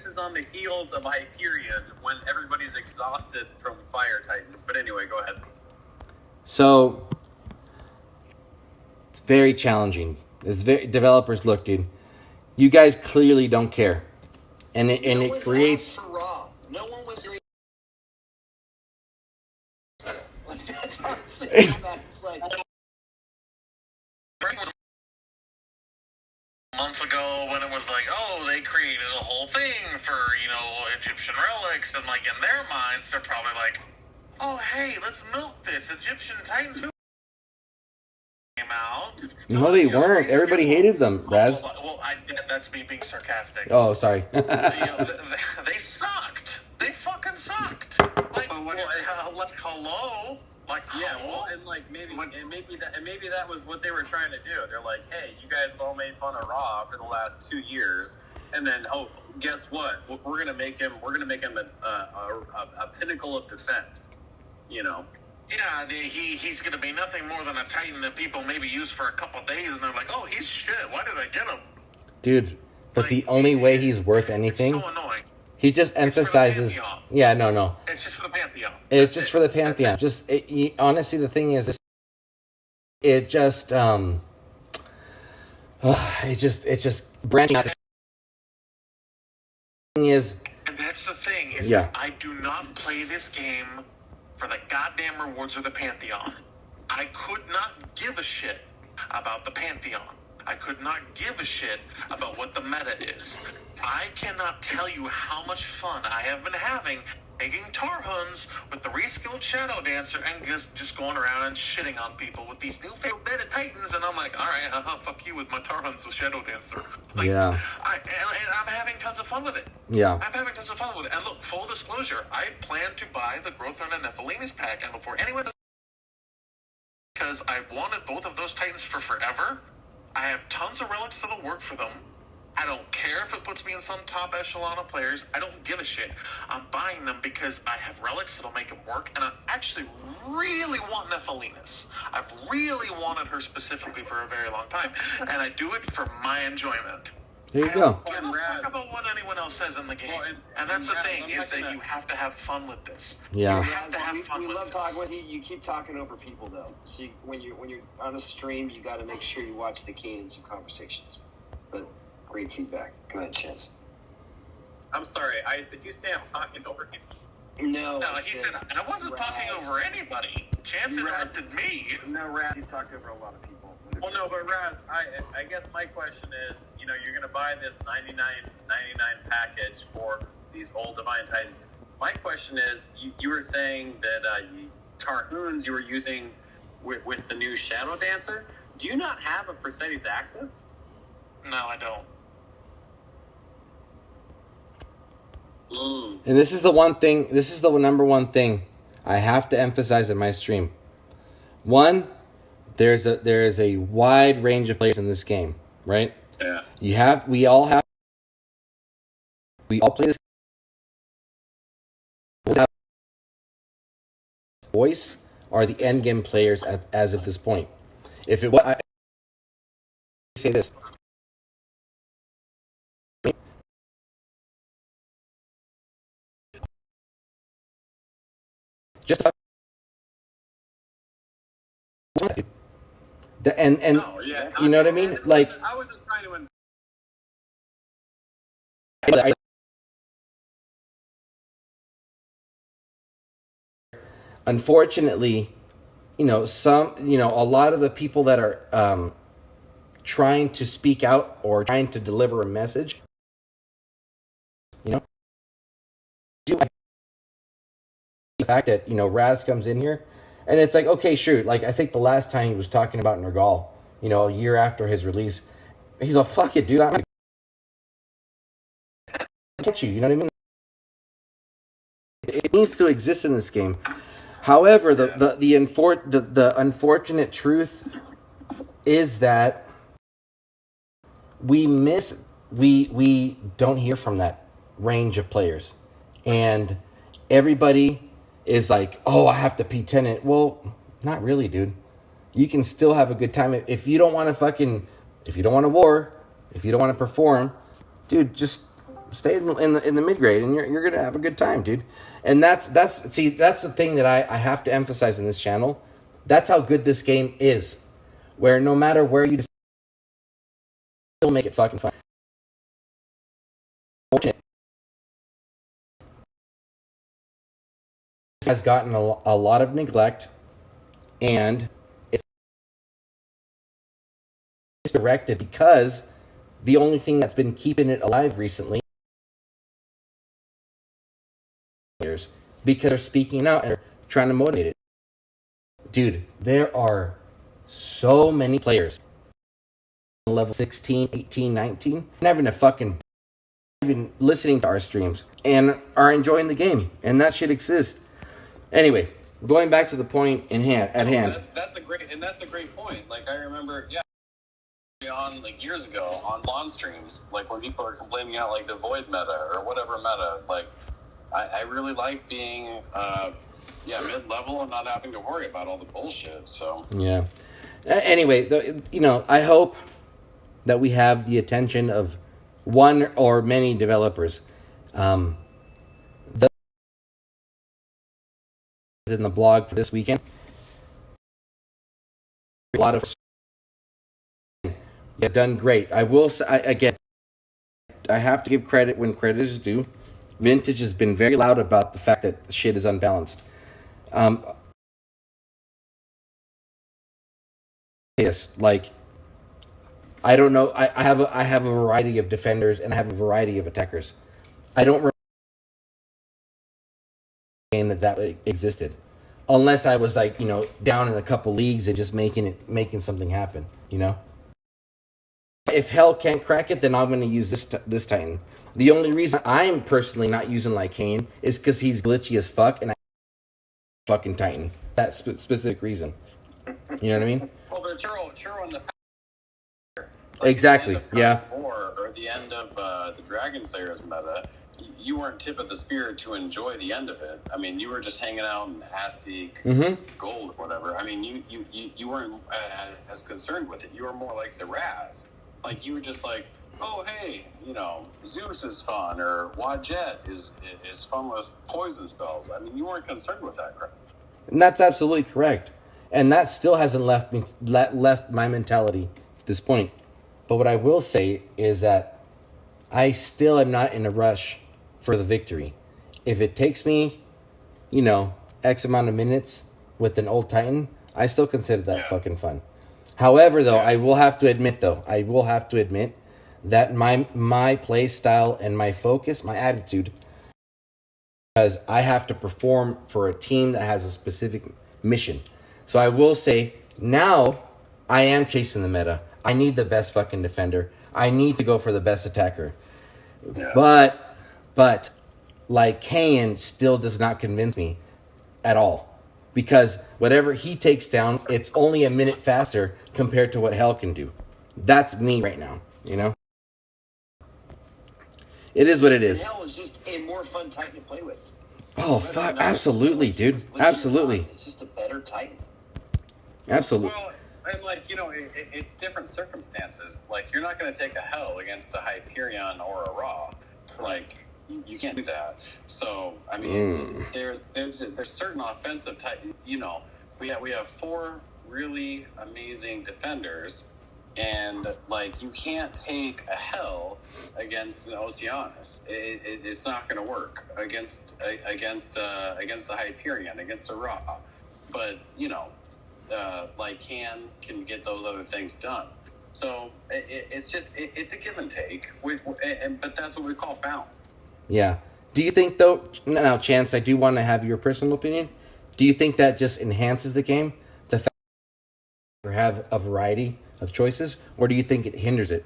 Speaker 2: is on the heels of Hyperion when everybody's exhausted from Fire Titans. But anyway, go ahead.
Speaker 1: So it's very challenging. Developers, look, dude, you guys clearly don't care, and it creates.
Speaker 5: No one was doing. Like that's honestly it's like.
Speaker 4: Months ago when it was like, oh, they created a whole thing for, Egyptian relics, and like in their minds, they're probably like, oh, hey, let's milk this. Egyptian Titans came out.
Speaker 1: No, they weren't. Everybody hated them, Raz.
Speaker 4: Well, that's me being sarcastic.
Speaker 1: Oh, sorry.
Speaker 4: They sucked. They fucking sucked. Like hello. Like,
Speaker 2: yeah, well, and maybe that was what they were trying to do. They're like, hey, you guys have all made fun of Raw for the last 2 years, and then guess what? We're gonna make him a pinnacle of defense.
Speaker 4: Yeah, he's gonna be nothing more than a Titan that people maybe use for a couple days, and they're like, oh, he's shit. Why did I get him?
Speaker 1: Dude, but the only way he's worth anything.
Speaker 4: It's so annoying.
Speaker 1: He just emphasizes. Yeah, no.
Speaker 4: It's just for the Pantheon.
Speaker 1: It's just for the Pantheon. Honestly, the thing is, it just branching out. Thing is,
Speaker 4: and that's the thing is that I do not play this game for the goddamn rewards of the Pantheon. I could not give a shit about the Pantheon. I could not give a shit about what the meta is. I cannot tell you how much fun I have been having taking Tarhuns with the reskilled Shadow Dancer and just going around and shitting on people with these new failed meta Titans, and I'm like, alright, fuck you with my Tarhuns with Shadow Dancer. Like,
Speaker 1: yeah.
Speaker 4: I'm having tons of fun with it.
Speaker 1: Yeah.
Speaker 4: I'm having tons of fun with it. And look, full disclosure, I plan to buy the Growth Run and Nephilimus pack, and before anyone does, because I've wanted both of those Titans for forever. I have tons of relics that'll work for them. I don't care if it puts me in some top echelon of players. I don't give a shit. I'm buying them because I have relics that'll make them work, and I actually really want Nephilimus. I've really wanted her specifically for a very long time, and I do it for my enjoyment.
Speaker 1: There you go.
Speaker 4: I don't talk about what anyone else says in the game. And that's the thing, is that you have to have fun with this.
Speaker 1: Yeah.
Speaker 4: You have to have fun
Speaker 5: we
Speaker 4: with
Speaker 5: love
Speaker 4: this.
Speaker 5: talking with you. You keep talking over people, though. So when you're on a stream, you got to make sure you watch the cadence of conversations. But great feedback. Go ahead, Chance.
Speaker 2: I'm sorry. Did you say I'm talking over him?
Speaker 5: No,
Speaker 4: he said, I wasn't talking over anybody. Chance interrupted me.
Speaker 5: No, Raz, you talked over a lot of people.
Speaker 2: Well, no, but Raz, I guess my question is, you're going to buy this $99.99 package for these old Divine Titans. My question is, you were saying that Tarhuns you were using with the new Shadow Dancer. Do you not have a Mercedes Axis?
Speaker 4: No, I don't.
Speaker 1: And this is the one thing. This is the number one thing I have to emphasize in my stream. One, there is a wide range of players in this game, right?
Speaker 2: Yeah.
Speaker 1: We all play this. Voice are the end game players as of this point. If it was, I say this. Just you know what I mean? Like,
Speaker 2: I wasn't trying to.
Speaker 1: Unfortunately, a lot of the people that are trying to speak out or trying to deliver a message, the fact that Raz comes in here, and it's like, okay, sure. Like, I think the last time he was talking about Nergal, a year after his release, he's like, fuck it, dude, I'm gonna get you. You know what I mean? It needs to exist in this game. However, the unfortunate truth is that we don't hear from that range of players, and everybody is like, oh, I have to P10 it. Well, Not really, dude. You can still have a good time if you don't want to if you don't want to war, if you don't want to perform, dude. Just stay in the mid grade, and you're gonna have a good time, dude. And that's the thing that I have to emphasize in this channel. That's how good this game is. Where no matter where you still make it fucking fun. Has gotten a lot of neglect, and it's directed because the only thing that's been keeping it alive recently is because they're speaking out and they're trying to motivate it. Dude, there are so many players level 16, 18, 19, and having a fucking even listening to our streams and are enjoying the game, and that shit exists. Anyway, going back to the point at hand.
Speaker 2: That's a great point. Like I remember, on like years ago on lawn streams, like when people are complaining out like the void meta or whatever meta, like I really like being mid-level and not having to worry about all the bullshit. So
Speaker 1: yeah. Anyway, I hope that we have the attention of one or many developers. In the blog for this weekend, a lot of you've done great. I will say again, I have to give credit when credit is due. Vintage has been very loud about the fact that shit is unbalanced. Yes, like I don't know. I have a variety of defenders and I have a variety of attackers. I don't remember a game that existed, unless I was like down in a couple leagues and just making something happen. If hell can't crack it, then I'm going to use this Titan. The only reason I'm personally not using Lycaon is because he's glitchy as fuck, and I fucking Titan. That specific reason. You know what I mean?
Speaker 2: Well, but churro in the
Speaker 1: exactly. Yeah.
Speaker 2: Or the end of the Dragon Slayers meta, you weren't tip of the spear to enjoy the end of it. I mean, you were just hanging out in Aztec gold or whatever. I mean, you weren't as concerned with it. You were more like the Raz. Like you were just like, oh hey, Zeus is fun, or Wadjet is fun with poison spells. I mean, you weren't concerned with that crap.
Speaker 1: And that's absolutely correct. And that still hasn't left my mentality at this point. But what I will say is that I still am not in a rush for the victory. If it takes me, X amount of minutes with an old Titan, I still consider that fucking fun. However, though, I will have to admit that my play style and my focus, my attitude, because I have to perform for a team that has a specific mission. So I will say, now I am chasing the meta. I need the best fucking defender. I need to go for the best attacker. Yeah. But Lycaon still does not convince me at all. Because whatever he takes down, it's only a minute faster compared to what Hell can do. That's me right now, It is what it is.
Speaker 3: Hell is just a more fun Titan to play with.
Speaker 1: Oh, fuck. Absolutely, dude. Absolutely.
Speaker 3: It's just a better Titan.
Speaker 1: Absolutely.
Speaker 2: Well, and it's different circumstances. Like, you're not going to take a Hell against a Hyperion or a Ra. Like, you can't do that. So, I mean, there's certain offensive type. We have four really amazing defenders, and you can't take a Hell against an Oceanus. It's not going to work against the Hyperion, against a Ra. But can get those other things done. So it's a give and take. But that's what we call balance.
Speaker 1: Yeah. Do you think, though, now, Chance, I do want to have your personal opinion. Do you think that just enhances the game, the fact that you have a variety of choices, or do you think it hinders it?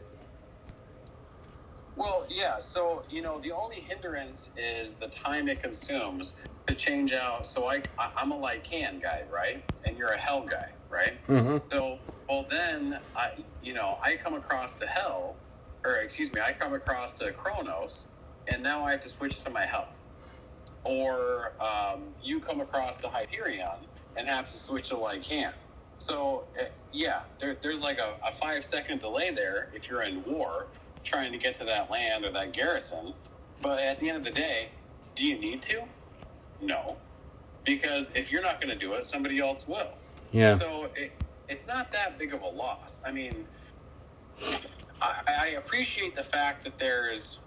Speaker 2: Well, yeah. So, the only hindrance is the time it consumes to change out. So I'm a Lycaon guy, right? And you're a Hell guy, right? Mm-hmm. So, then I come across the Hell, I come across the Kronos, and now I have to switch to my Hell. Or you come across the Hyperion, and have to switch to like hand. So yeah, there's like a 5-second delay there if you're in war trying to get to that land or that garrison. But at the end of the day, do you need to? No, because if you're not going to do it, somebody else will.
Speaker 1: Yeah.
Speaker 2: So it's not that big of a loss. I mean, I appreciate the fact that there's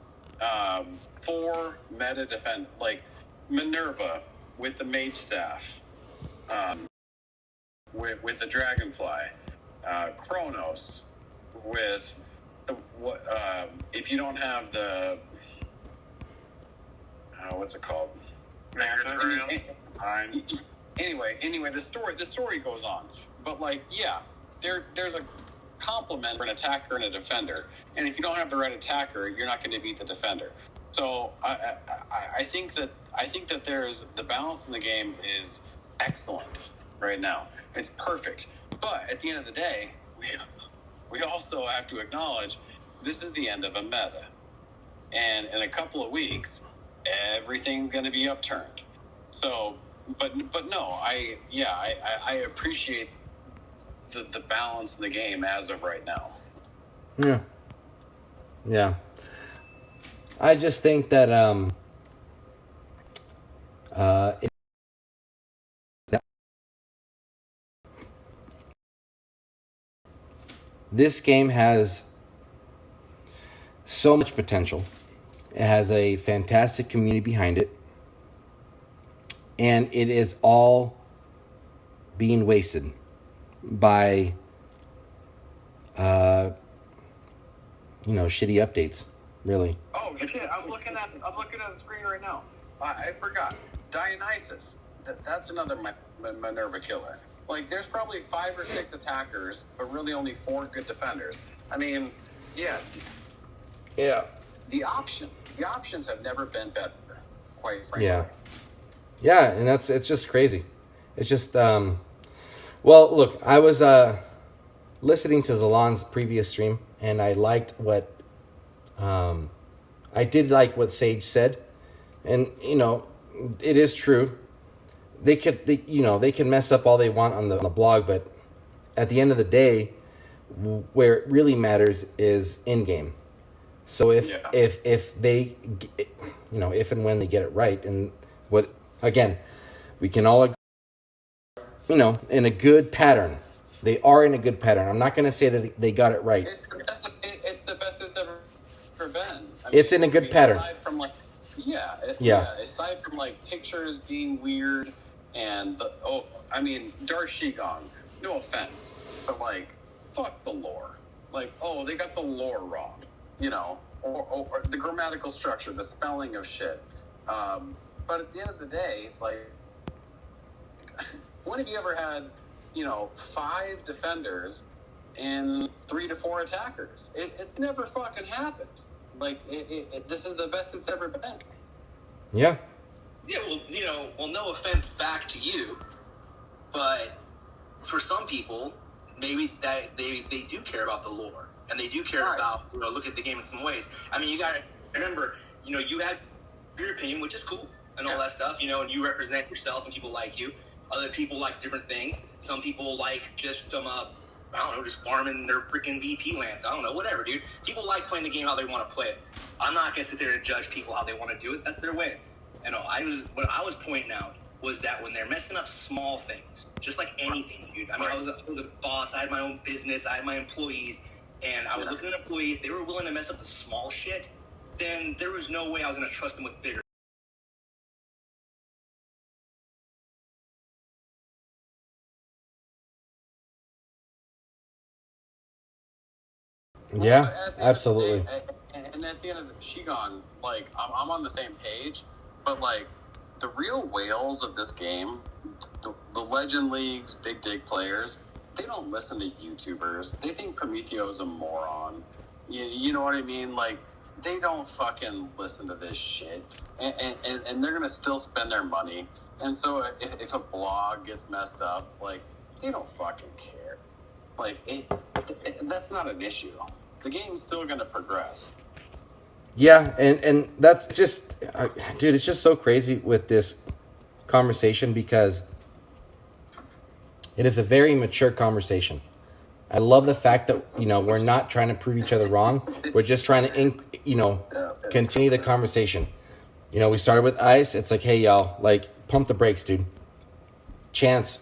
Speaker 2: 4 meta defend, like Minerva with the mage staff, with the dragonfly, Kronos with the if you don't have the what's it called? Anyway, the story goes on, but like, yeah, there's a complement for an attacker and a defender, and if you don't have the right attacker, you're not going to beat the defender. So I think that there's the balance in the game is excellent right now. It's perfect, but at the end of the day, we also have to acknowledge this is the end of a meta, and in a couple of weeks, everything's going to be upturned. So, but no, I appreciate the balance in the game as of right now.
Speaker 1: Yeah. I just think that this game has so much potential. It has a fantastic community behind it. And it is all being wasted by, shitty updates, really.
Speaker 2: Oh shit! I'm looking at the screen right now. I forgot Dionysus. That's another Minerva killer. Like, there's probably 5 or 6 attackers, but really only 4 good defenders. I mean, yeah. The options have never been better, quite frankly.
Speaker 1: Yeah, and it's just crazy. It's just well, look, I was listening to Zalon's previous stream, and I liked what I did like what Sage said, and it is true. They can mess up all they want on the blog, but at the end of the day, where it really matters is in game. So if they, if and when they get it right, and what again, we can all agree, in a good pattern. They are in a good pattern. I'm not going to say that they got it right.
Speaker 2: It's the best it's ever been. I mean,
Speaker 1: it's in a good pattern.
Speaker 2: Aside from aside from like pictures being weird and Dark Shigong, no offense, but like, fuck the lore. Like, they got the lore wrong, or the grammatical structure, the spelling of shit. But at the end of the day, like, when have you ever had, 5 defenders and 3 to 4 attackers? It's never fucking happened. Like, this is the best it's ever been.
Speaker 1: Yeah.
Speaker 5: Yeah, well, no offense back to you, but for some people, maybe that they do care about the lore, and they do care about, look at the game in some ways. I mean, you got to remember, you have your opinion, which is cool, and all that stuff, and you represent yourself, and people like you. Other people like different things. Some people like just just farming their freaking VP lands. I don't know, whatever, dude. People like playing the game how they want to play it. I'm not gonna sit there and judge people how they want to do it. That's their way. And what I was pointing out was that when they're messing up small things, just like anything, dude. I mean, I was a boss. I had my own business. I had my employees, and I would look at an employee. If they were willing to mess up the small shit, then there was no way I was gonna trust them with bigger.
Speaker 1: Yeah, absolutely.
Speaker 2: And at the end of the Shigon, like, I'm on the same page, but like, the real whales of this game, the Legend Leagues, big dig players, they don't listen to YouTubers. They think Prometheo's a moron. You know what I mean? Like, they don't fucking listen to this shit, and they're gonna still spend their money. And so if a blog gets messed up, like, they don't fucking care. Like, that's not an issue. The game's still going to progress.
Speaker 1: Yeah, and that's just, dude, it's just so crazy with this conversation because It is a very mature conversation. I love the fact that, we're not trying to prove each other wrong. We're just trying to, continue the conversation. We started with ice. It's like, hey, y'all, like, pump the brakes, dude. Chance,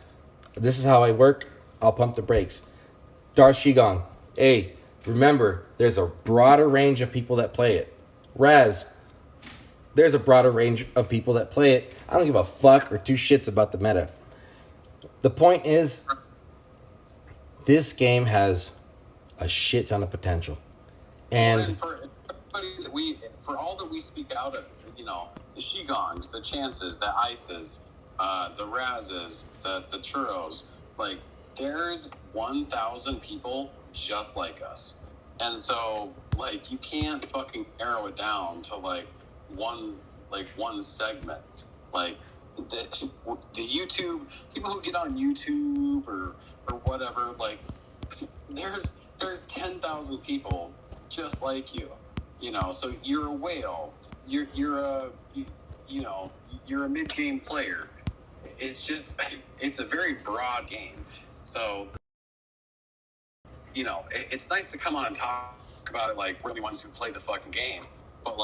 Speaker 1: this is how I work. I'll pump the brakes. Darth Shigong, hey, remember, there's a broader range of people that play it. Raz, there's a broader range of people that play it. I don't give a fuck or two shits about the meta. The point is, this game has a shit ton of potential. And
Speaker 2: for everybody for all that we speak out of, the Shigongs, the Chances, the Ices, the Razes, the Churros, like, there's 1,000 people just like us. And so, like, you can't fucking narrow it down to, one segment. Like, the YouTube, people who get on YouTube or whatever, like, there's 10,000 people just like you. So you're a whale. You're a mid-game player. It's a very broad game. So, it's nice to come on and talk about it like we're the ones who play the fucking game. But,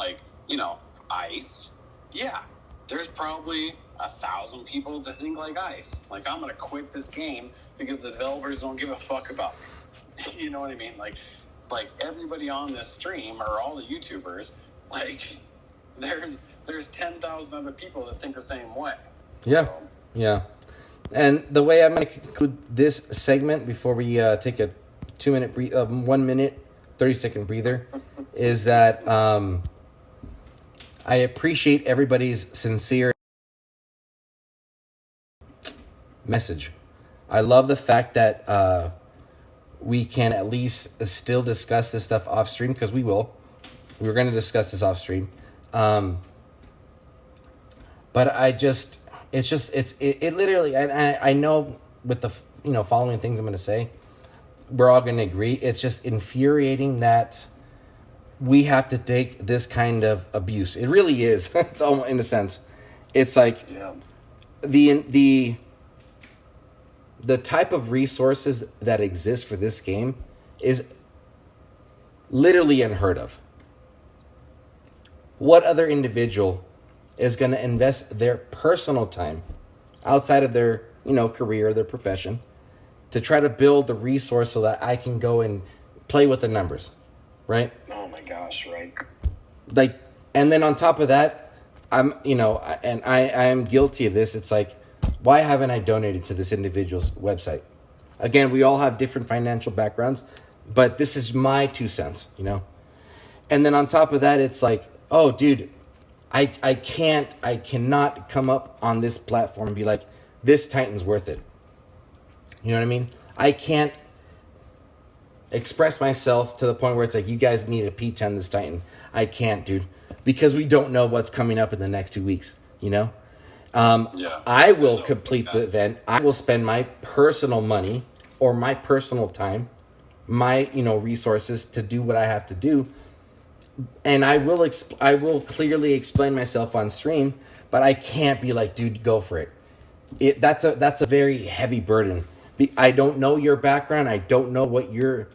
Speaker 2: Ice, yeah, there's probably 1,000 people that think like Ice. Like, I'm going to quit this game because the developers don't give a fuck about me. You know what I mean? Like everybody on this stream or all the YouTubers, there's 10,000 other people that think the same way.
Speaker 1: yeah,
Speaker 2: So,
Speaker 1: yeah. And the way I'm going to conclude this segment before we take a 1 minute, 30-second breather is that I appreciate everybody's sincere message. I love the fact that we can at least still discuss this stuff off stream, because we will. We're going to discuss this off stream. But it literally, and I know with the, following things I'm going to say, we're all going to agree. It's just infuriating that we have to take this kind of abuse. It really is. It's almost, in a sense, it's like the type of resources that exist for this game is literally unheard of. What other individual is going to invest their personal time outside of their, career, their profession, to try to build the resource so that I can go and play with the numbers, right?
Speaker 3: Oh my gosh, right?
Speaker 1: Like, and then on top of that, I am guilty of this. It's like, why haven't I donated to this individual's website? Again, we all have different financial backgrounds, but this is my 2 cents, And then on top of that, it's like, oh, dude, I cannot come up on this platform and be like, this Titan's worth it. You know what I mean? I can't express myself to the point where it's like, you guys need a P10 this Titan. I can't, dude, because we don't know what's coming up in the next 2 weeks, I will complete the event. I will spend my personal money or my personal time, my, resources to do what I have to do. And I will clearly explain myself on stream, but I can't be like, dude, go for it. That's a very heavy burden. I don't know your background. I don't know what your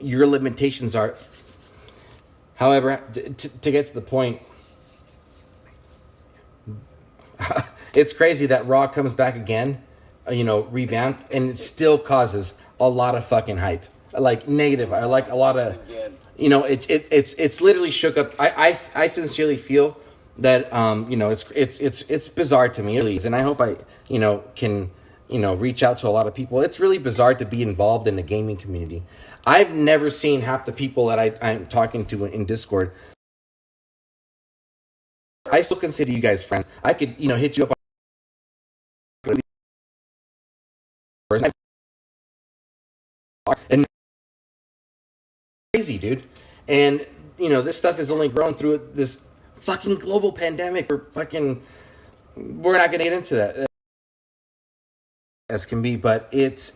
Speaker 1: limitations are. However, to get to the point, it's crazy that Raw comes back again, revamped, and it still causes a lot of fucking hype. Like negative, I like a lot of, it's literally shook up. I sincerely feel that it's bizarre to me, really, and I hope I can reach out to a lot of people. It's really bizarre to be involved in the gaming community. I've never seen half the people that I'm talking to in Discord. I still consider you guys friends. I could hit you up and crazy, dude. And this stuff is only grown through this fucking global pandemic. We're not gonna get into that as can be, but it's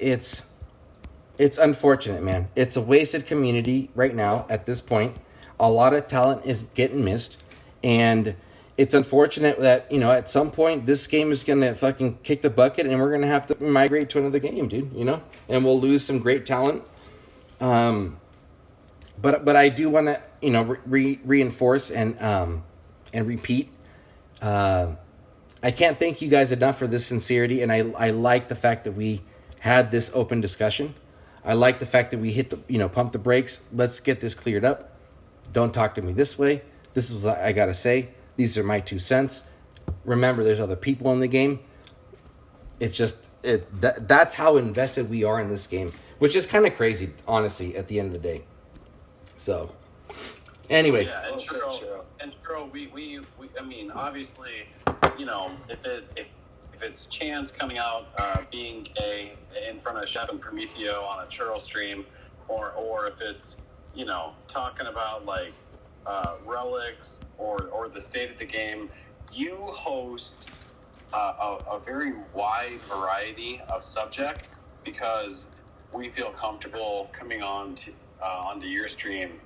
Speaker 1: unfortunate, man. It's a wasted community right now at this point. A lot of talent is getting missed, and it's unfortunate that, you know, at some point this game is going to fucking kick the bucket and we're going to have to migrate to another game, dude, you know? And we'll lose some great talent. But I do want to, you know, reinforce and repeat. I can't thank you guys enough for this sincerity, and I like the fact that we had this open discussion. I like the fact that we hit the, you know, pump the brakes. Let's get this cleared up. Don't talk to me this way. This is what I gotta say. These are my 2 cents. Remember, there's other people in the game. It's just that's how invested we are in this game, which is kind of crazy, honestly, at the end of the day. So, anyway.
Speaker 2: Yeah, and Churro, we I mean, obviously, you know, if it's Chance coming out being gay in front of Chef and Prometheo on a Churro stream, or if it's, you know, talking about like relics or the state of the game, you host a very wide variety of subjects because we feel comfortable coming on to onto your stream,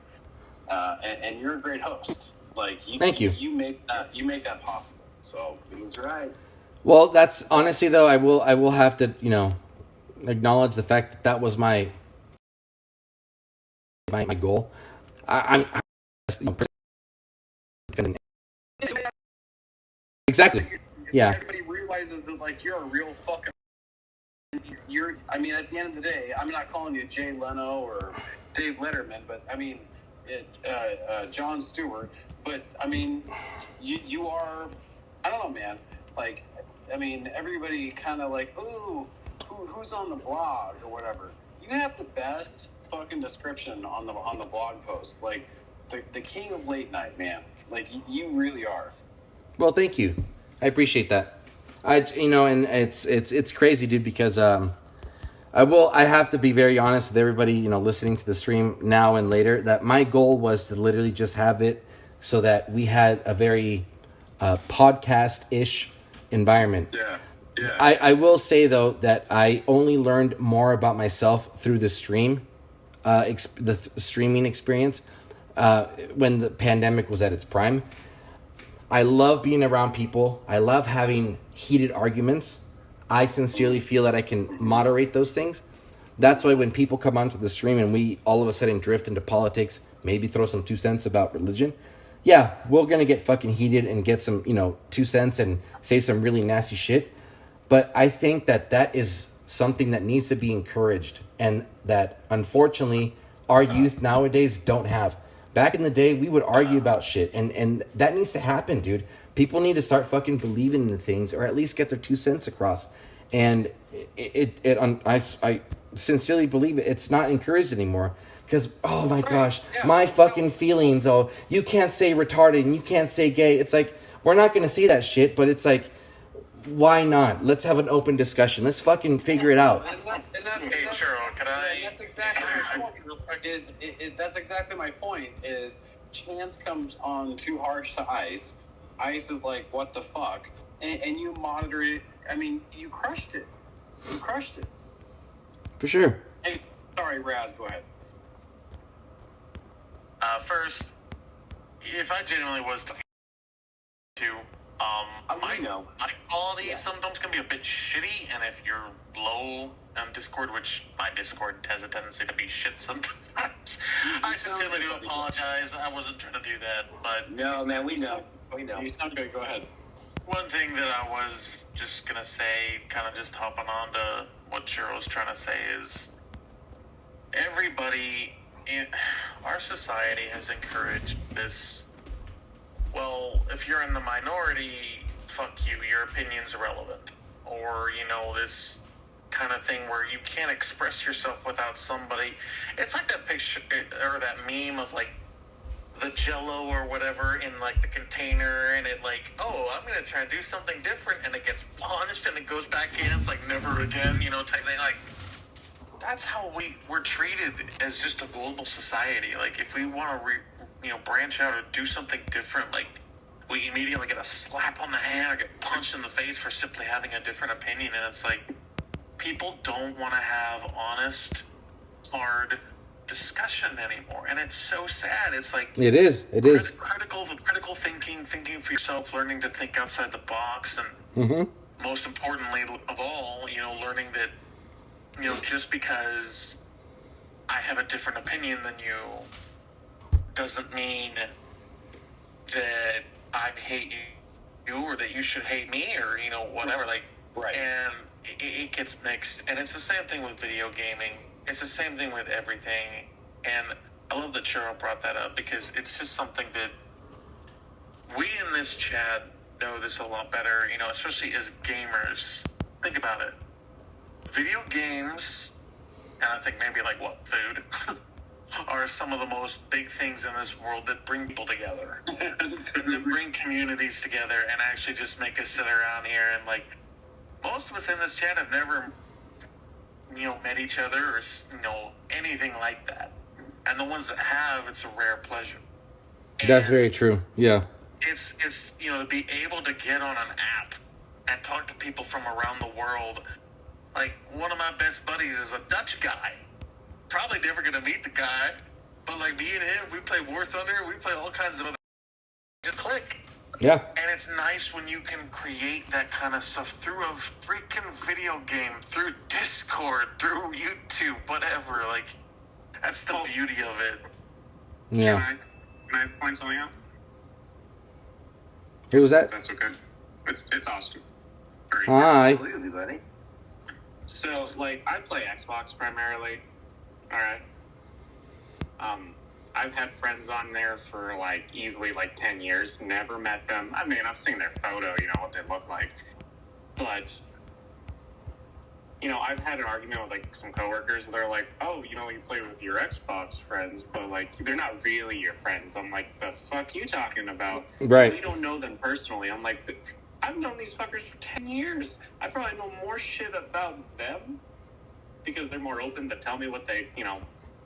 Speaker 2: and you're a great host. Like,
Speaker 1: thank you.
Speaker 2: You make that possible. So
Speaker 3: He's right.
Speaker 1: Well, that's honestly though, I will have to, you know, acknowledge the fact that was my goal. I'm you know, exactly. Yeah.
Speaker 2: Everybody realizes that, like, you're a real fucking. I mean, at the end of the day, I'm not calling you Jay Leno or Dave Letterman, but I mean, Jon Stewart. But I mean, you are. I don't know, man. Like, I mean, everybody kind of like, ooh, who's on the blog or whatever. You have the best fucking description on the blog post, like the king of late night, man. Like, you really are.
Speaker 1: Well, thank you. I appreciate that. You know, and it's crazy, dude, because I have to be very honest with everybody, you know, listening to the stream now and later, that my goal was to literally just have it so that we had a very podcast-ish environment.
Speaker 2: Yeah. Yeah.
Speaker 1: I will say though that I only learned more about myself through the stream, the streaming experience, when the pandemic was at its prime. I love being around people. I love having heated arguments. I sincerely feel that I can moderate those things. That's why when people come onto the stream and we all of a sudden drift into politics, maybe throw some 2 cents about religion, yeah, we're going to get fucking heated and get some, you know, 2 cents and say some really nasty shit. But I think that is something that needs to be encouraged, and that unfortunately our youth nowadays don't have. Back in the day, we would argue about shit, and that needs to happen, dude. People need to start fucking believing in things, or at least get their 2 cents across. And I sincerely believe it's not encouraged anymore. Because, oh my gosh, my fucking feelings, oh, you can't say retarded and you can't say gay. It's like, we're not going to say that shit, but it's like, why not? Let's have an open discussion. Let's fucking figure it out.
Speaker 4: Hey, Cheryl, can I?
Speaker 2: That's exactly my point. That's exactly my point. Is Chance comes on too harsh to Ice. Ice is like, what the fuck? And you monitor it. I mean, you crushed it. You crushed it.
Speaker 1: For sure.
Speaker 2: Hey, sorry, Raz, go ahead.
Speaker 4: First, if I genuinely was to my quality sometimes can be a bit shitty, and if you're low on Discord, which my Discord has a tendency to be shit sometimes, I sincerely do apologize. I wasn't trying to do that, but
Speaker 3: No, man, we know.
Speaker 2: You sound good. Go ahead.
Speaker 4: one thing that I was just gonna say, kind of just hopping on to what Cheryl was trying to say, is everybody in our society has encouraged this. Well, if you're in the minority, fuck you, your opinion's irrelevant. Or, you know, this kind of thing where you can't express yourself without somebody. It's like that picture, or that meme of, like, the Jell-O or whatever in, like, the container, and it, like, oh, I'm going to try and do something different, and it gets punched, and it goes back in, it's like, never again, you know, type thing. Like, that's how we're treated as just a global society. Like, if we want to, branch out or do something different, like, we immediately get a slap on the hand or get punched in the face for simply having a different opinion. And it's like, people don't want to have honest, hard discussion anymore, and it's so sad. It's like
Speaker 1: It is. It is.
Speaker 4: critical thinking for yourself, learning to think outside the box, and most importantly of all, learning that just because I have a different opinion than you doesn't mean that I hate you or that you should hate me or whatever. Like,
Speaker 2: Right.
Speaker 4: And it gets mixed, and it's the same thing with video gaming. It's the same thing with everything, and I love that Cheryl brought that up because it's just something that we in this chat know this a lot better, especially as gamers. Think about it. Video games, and I think maybe like food, are some of the most big things in this world that bring people together. And that bring communities together and actually just make us sit around here and most of us in this chat have never, met each other or, anything like that. And the ones that have, it's a rare pleasure. And
Speaker 1: That's very true. Yeah.
Speaker 4: It's to be able to get on an app and talk to people from around the world. Like, one of my best buddies is a Dutch guy. Probably never going to meet the guy, but me and him, we play War Thunder, we play all kinds of other. Just click.
Speaker 1: Yeah.
Speaker 4: And it's nice when you can create that kind of stuff through a freaking video game, through Discord, through YouTube, whatever. That's the beauty of it.
Speaker 1: Yeah.
Speaker 6: Can I point something out?
Speaker 1: Who was that?
Speaker 6: That's okay. It's Austin.
Speaker 1: Hi.
Speaker 3: Absolutely, buddy.
Speaker 6: So, I play Xbox primarily. All right. I've had friends on there for easily 10 years. Never met them. I mean, I've seen their photo, what they look like. But, I've had an argument with some coworkers. They're like, oh, you play with your Xbox friends, but they're not really your friends. I'm like, the fuck you talking about?
Speaker 1: Right.
Speaker 6: We don't know them personally. I'm like, I've known these fuckers for 10 years. I probably know more shit about them because they're more open to tell me what they,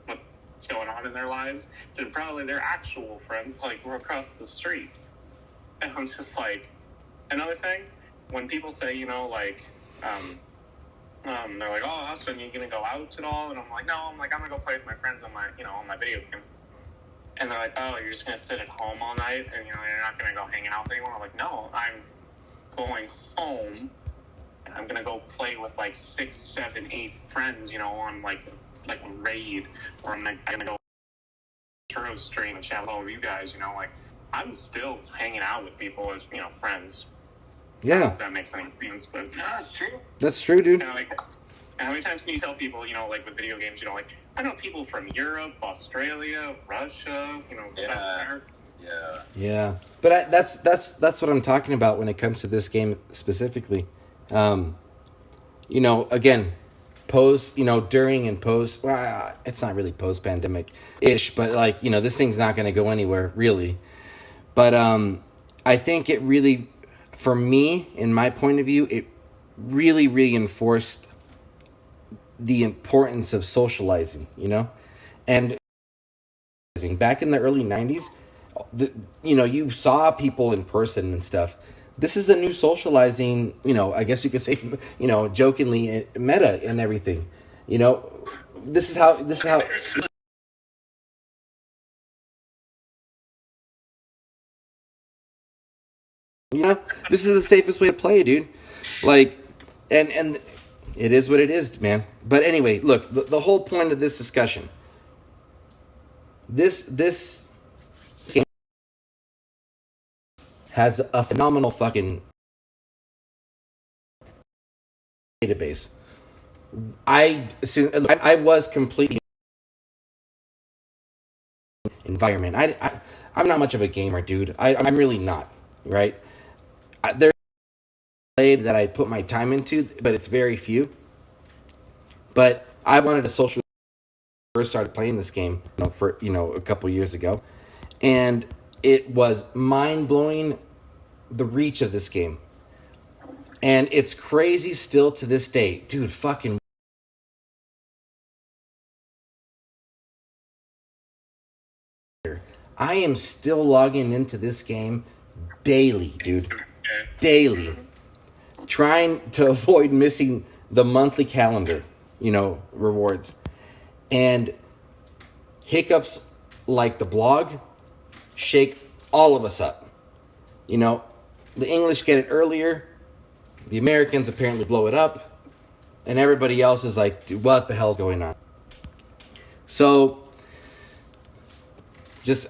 Speaker 6: what's going on in their lives than probably their actual friends, we're across the street. And I'm just another thing, when people say, they're like, oh, Austin, you gonna go out at all? And I'm like, no, I'm gonna go play with my friends on my, on my video game. And they're like, oh, you're just gonna sit at home all night and, you're not gonna go hanging out with anyone? I'm like, no, I'm going home and I'm gonna go play with 6, 7, 8 friends, on Raid, or I'm gonna go Churro stream and chat with all of you guys, I'm still hanging out with people as, friends. I don't know
Speaker 1: Yeah.
Speaker 6: if that makes any sense, but
Speaker 2: No, that's true.
Speaker 1: That's true, dude.
Speaker 6: and how many times can you tell people, with video games, I know people from Europe, Australia, Russia, South America.
Speaker 2: Yeah.
Speaker 1: Yeah, but that's what I'm talking about when it comes to this game specifically. Again, during and post. Well, it's not really post pandemic ish, but this thing's not going to go anywhere really. But I think it really, for me, in my point of view, it really reinforced the importance of socializing. And back in the early 90s. You saw people in person and stuff. This is a new socializing, I guess you could say, jokingly, meta and everything. This is how. This is the safest way to play, dude. And it is what it is, man. But anyway, look, the whole point of this discussion. This has a phenomenal fucking database. I was completely environment. I'm not much of a gamer, dude. I'm really not, right? There's that I put my time into, but it's very few. But I wanted a social. First started playing this game, for a couple years ago, and it was mind blowing. The reach of this game, and it's crazy still to this day, dude. Fucking. I am still logging into this game daily, dude. Daily. Trying to avoid missing the monthly calendar, rewards. And hiccups like the blog shake all of us up. You know, the English get it earlier, the Americans apparently blow it up, and everybody else is like, dude, what the hell's going on? So,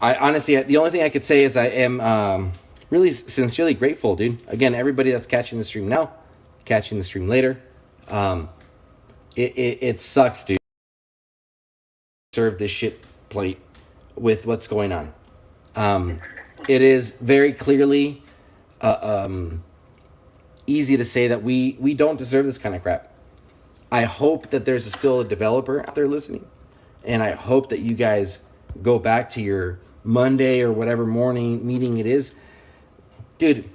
Speaker 1: I honestly, the only thing I could say is I am really sincerely grateful, dude. Again, everybody that's catching the stream now, catching the stream later, it sucks, dude. Serve this shit plate with what's going on. It is very clearly easy to say that we don't deserve this kind of crap. I hope that there's still a developer out there listening, and I hope that you guys go back to your Monday or whatever morning meeting it is. Dude,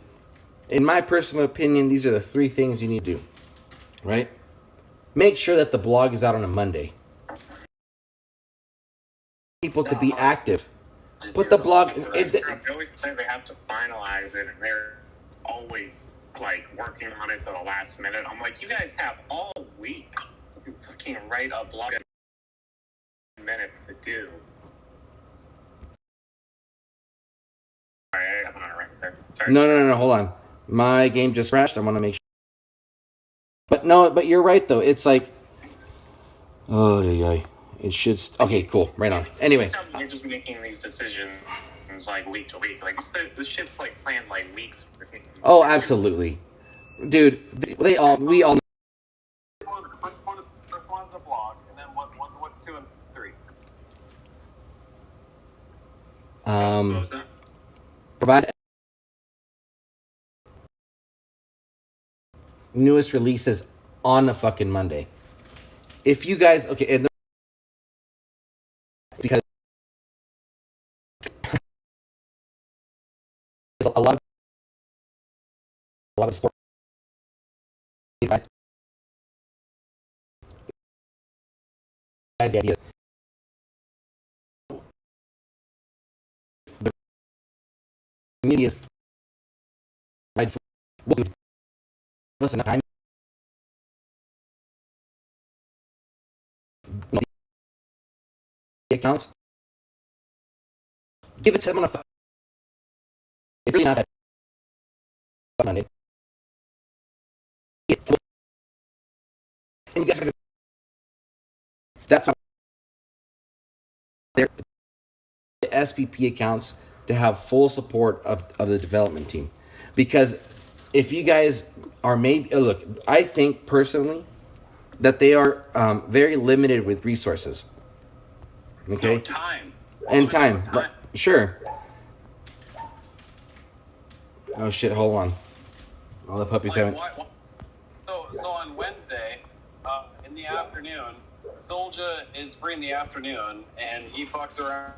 Speaker 1: in my personal opinion, these are the 3 things you need to do, right? Make sure that the blog is out on a Monday. People to be active. Put the blog...
Speaker 6: They always say they have to finalize it, and they're always, like, working on it to the last minute. I'm like, you guys have all week to fucking write a blog in minutes to do. Sorry, I have another right there. Sorry.
Speaker 1: No, hold on. My game just crashed. I want to make sure. But you're right, though. It's like... Oh, yeah. It should... Okay, cool. Right on. Anyway.
Speaker 6: You're just making these decisions, like, week to week. Like, this shit's, like, planned, like, weeks.
Speaker 1: Oh, absolutely. Dude, we all...
Speaker 2: First one's the blog, and then what's 2 and 3?
Speaker 6: What was that?
Speaker 1: Provide newest releases on a fucking Monday. If you guys... Okay, because a lot of sport guys the idea the media is right for us enough time the accounts, give it to them on a... It's really not that Monday. And you guys are gonna... That's how they're the SPP accounts to have full support of the development team. Because if you guys are maybe... Look, I think personally that they are very limited with resources. Okay?
Speaker 6: No, time.
Speaker 1: And time. Right. Sure. Oh shit, hold on. All the puppies haven't...
Speaker 2: So on Wednesday, in the afternoon, Soldier is free in the afternoon, and he fucks around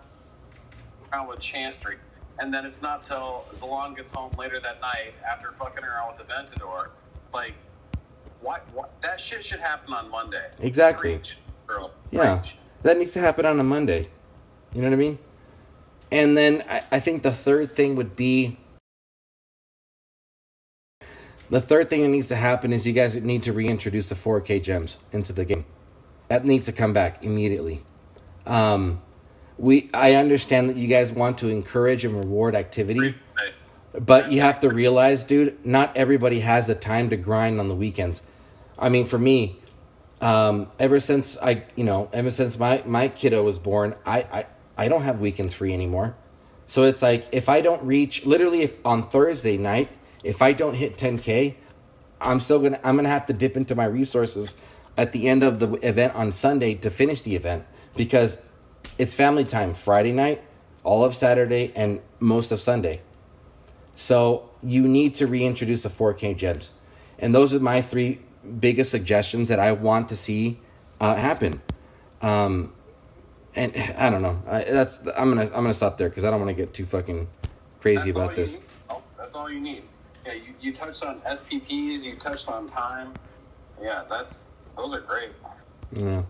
Speaker 2: with Chancery. And then it's not till Zalon gets home later that night after fucking around with Aventador. Like, what? That shit should happen on Monday.
Speaker 1: Exactly.
Speaker 2: Preach, girl.
Speaker 1: Yeah.
Speaker 2: Preach.
Speaker 1: That needs to happen on a Monday. You know what I mean? And then I think the third thing would be... The third thing that needs to happen is you guys need to reintroduce the 4K gems into the game. That needs to come back immediately. I understand that you guys want to encourage and reward activity, but you have to realize, dude, not everybody has the time to grind on the weekends. I mean, for me, ever since my kiddo was born, I don't have weekends free anymore. So it's like, if I don't reach, literally if on Thursday night, if I don't hit 10K, I'm gonna have to dip into my resources at the end of the event on Sunday to finish the event, because it's family time Friday night, all of Saturday, and most of Sunday. So you need to reintroduce the 4K gems. And those are my 3 biggest suggestions that I want to see happen. And I don't know. I'm gonna stop there because I don't want to get too fucking crazy about this.
Speaker 2: That's all you need. Yeah, you touched on SPPs, you touched on time. Yeah, those are great.
Speaker 1: Yeah.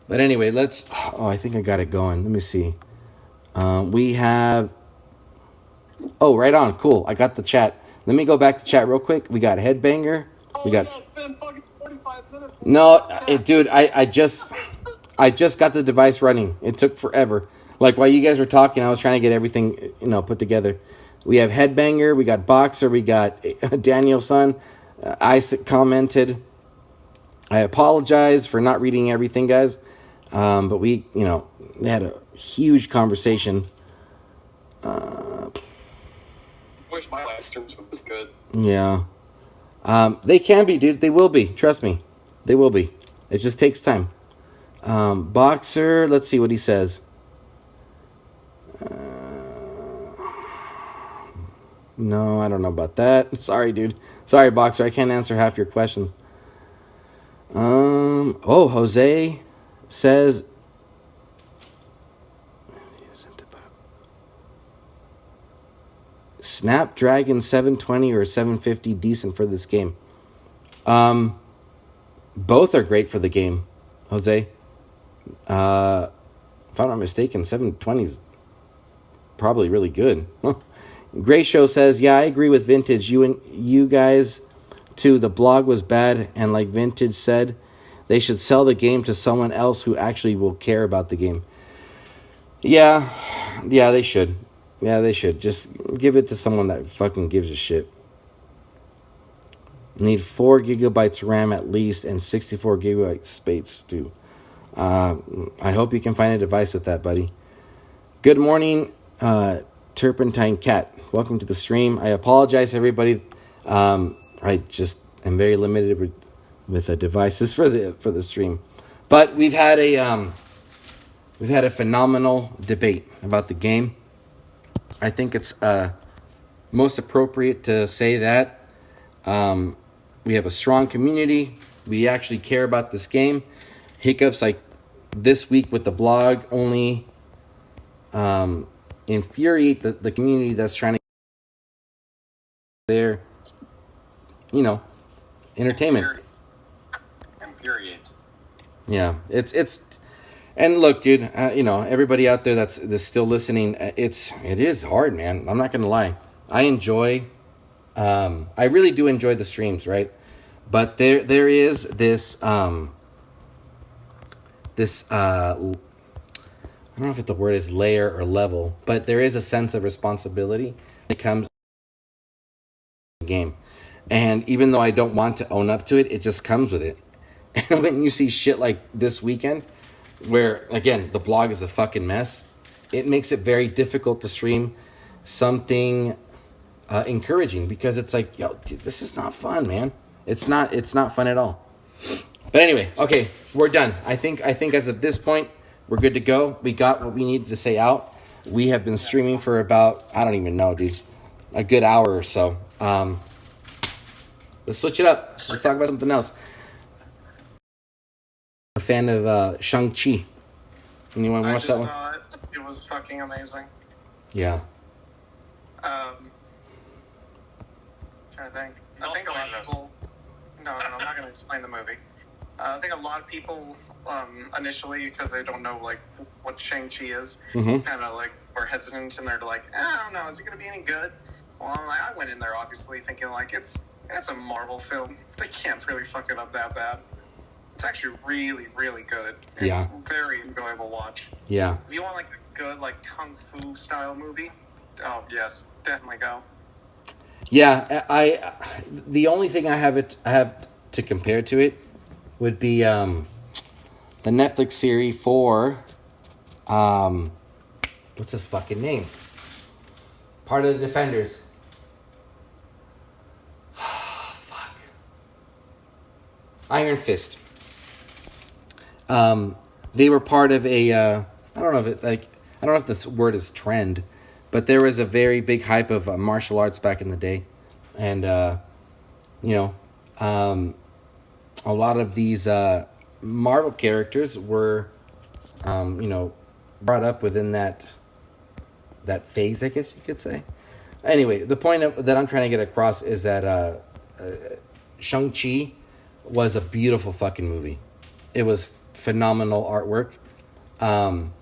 Speaker 1: But anyway, I think I got it going. Let me see. We have... Oh, right on. Cool. I got the chat. Let me go back to chat real quick. We got Headbanger.
Speaker 2: Oh,
Speaker 1: we got...
Speaker 2: yeah, it's been fucking 45 minutes.
Speaker 1: No, dude, I just... I just got the device running. It took forever. Like while you guys were talking, I was trying to get everything, put together. We have Headbanger, we got Boxer, we got Danielson. Isaac commented. I apologize for not reading everything, guys. But we had a huge conversation.
Speaker 2: Wish my live streams were this good.
Speaker 1: Yeah. They can be, dude. They will be. Trust me. They will be. It just takes time. Boxer, let's see what he says. No, I don't know about that. Sorry, dude. Sorry, Boxer. I can't answer half your questions. Jose says Snapdragon 720 or 750 decent for this game. Both are great for the game, Jose. If I'm not mistaken, 720 is probably really good. Gray Show says, yeah, I agree with Vintage. You guys too. The blog was bad, and like Vintage said, they should sell the game to someone else who actually will care about the game. Yeah, they should. Yeah, they should. Just give it to someone that fucking gives a shit. Need 4 gigabytes RAM at least and 64 gigabytes space too. I hope you can find a device with that, buddy. Good morning, Turpentine Cat. Welcome to the stream. I apologize, everybody. I just am very limited with the devices for the stream, but we've had a phenomenal debate about the game. I think it's most appropriate to say that we have a strong community. We actually care about this game. Hiccups like this week with the blog only infuriate the community that's trying to their entertainment.
Speaker 2: Infuriate.
Speaker 1: Yeah, it's and look, dude, everybody out there that's still listening, it is hard, man. I'm not gonna lie. I really do enjoy the streams, right? But there is this I don't know if the word is layer or level, but there is a sense of responsibility when it comes to the game. And even though I don't want to own up to it, it just comes with it. And when you see shit like this weekend, where, again, the blog is a fucking mess, it makes it very difficult to stream something encouraging, because it's like, yo, dude, this is not fun, man. It's not fun at all. But anyway, okay, we're done. I think as of this point, we're good to go. We got what we needed to say out. We have been streaming for about, I don't even know, dude, a good hour or so. Let's switch it up. Let's talk about something else. A fan of Shang-Chi. Anyone watch that one?
Speaker 6: I just saw it. It was fucking amazing.
Speaker 1: Yeah.
Speaker 6: Trying to think. I think a lot of people. No, I'm not going to explain the movie. I think a lot of people initially, because they don't know like what Shang-Chi is, kind of like were hesitant, and they're like, I don't know, is it going to be any good? Well, I went in there obviously thinking like it's a Marvel film. They can't really fuck it up that bad. It's actually really, really good.
Speaker 1: Yeah.
Speaker 6: Very enjoyable watch.
Speaker 1: Yeah.
Speaker 6: If you want like a good like kung fu style movie, oh yes, definitely go.
Speaker 1: Yeah, the only thing I have to compare to it would be the Netflix series for what's his fucking name? Part of the Defenders. Fuck. Iron Fist. They were part of a I don't know if this word is trend, but there was a very big hype of martial arts back in the day, and a lot of these Marvel characters were brought up within that phase, I guess you could say. Anyway, the point that I'm trying to get across is that Shang-Chi was a beautiful fucking movie. It was phenomenal artwork. I'm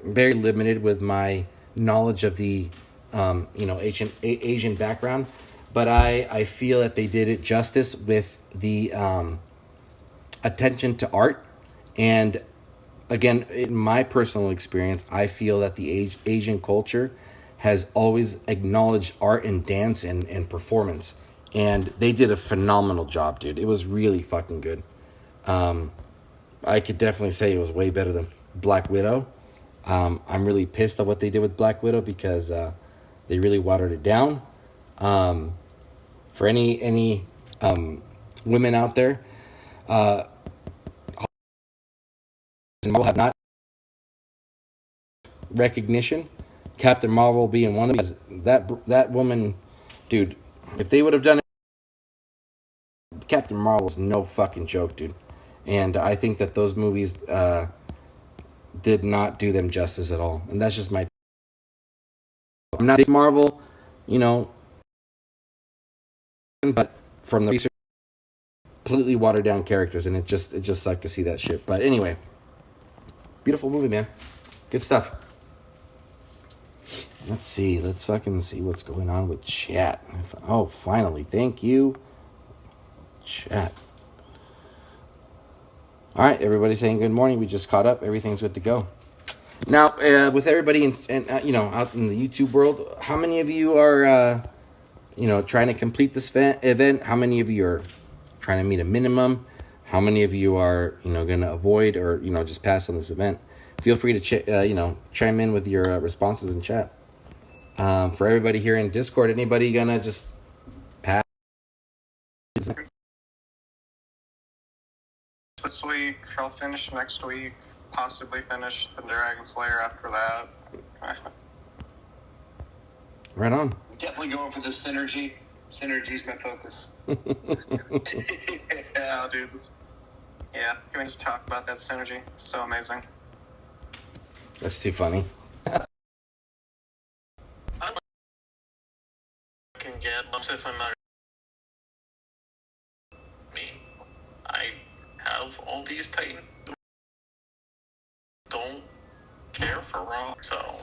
Speaker 1: very limited with my knowledge of the Asian background, but I feel that they did it justice with the attention to art. And again, in my personal experience, I feel that the Asian culture has always acknowledged art and dance and performance. And they did a phenomenal job, dude. It was really fucking good. I could definitely say it was way better than Black Widow. I'm really pissed at what they did with Black Widow because they really watered it down. For any women out there, Marvel have not recognition. Captain Marvel being one of these. That woman, dude. If they would have done it, Captain Marvel's no fucking joke, dude. And I think that those movies did not do them justice at all. And that's just my. I'm not Marvel, but from the research, completely watered down characters, and it just sucked to see that shit. But anyway, beautiful movie, man. Good stuff. Let's see. Let's fucking see what's going on with chat. Oh, finally. Thank you, chat. All right, everybody saying good morning. We just caught up. Everything's good to go. Now, with everybody out in the YouTube world, how many of you are trying to complete this event? How many of you are trying to meet a minimum? How many of you are going to avoid or just pass on this event? Feel free to chime in with your responses in chat. For everybody here in Discord, anybody gonna just pass?
Speaker 6: This week, I'll finish next week. Possibly finish the Dragon Slayer after that.
Speaker 1: Right on.
Speaker 3: Definitely going for the synergy. Synergy's my focus.
Speaker 6: Yeah, dude. Yeah, can we just talk about that synergy? So amazing.
Speaker 1: That's too funny.
Speaker 4: Can get if I'm not me. I have all these Titans. Don't care for Raw, so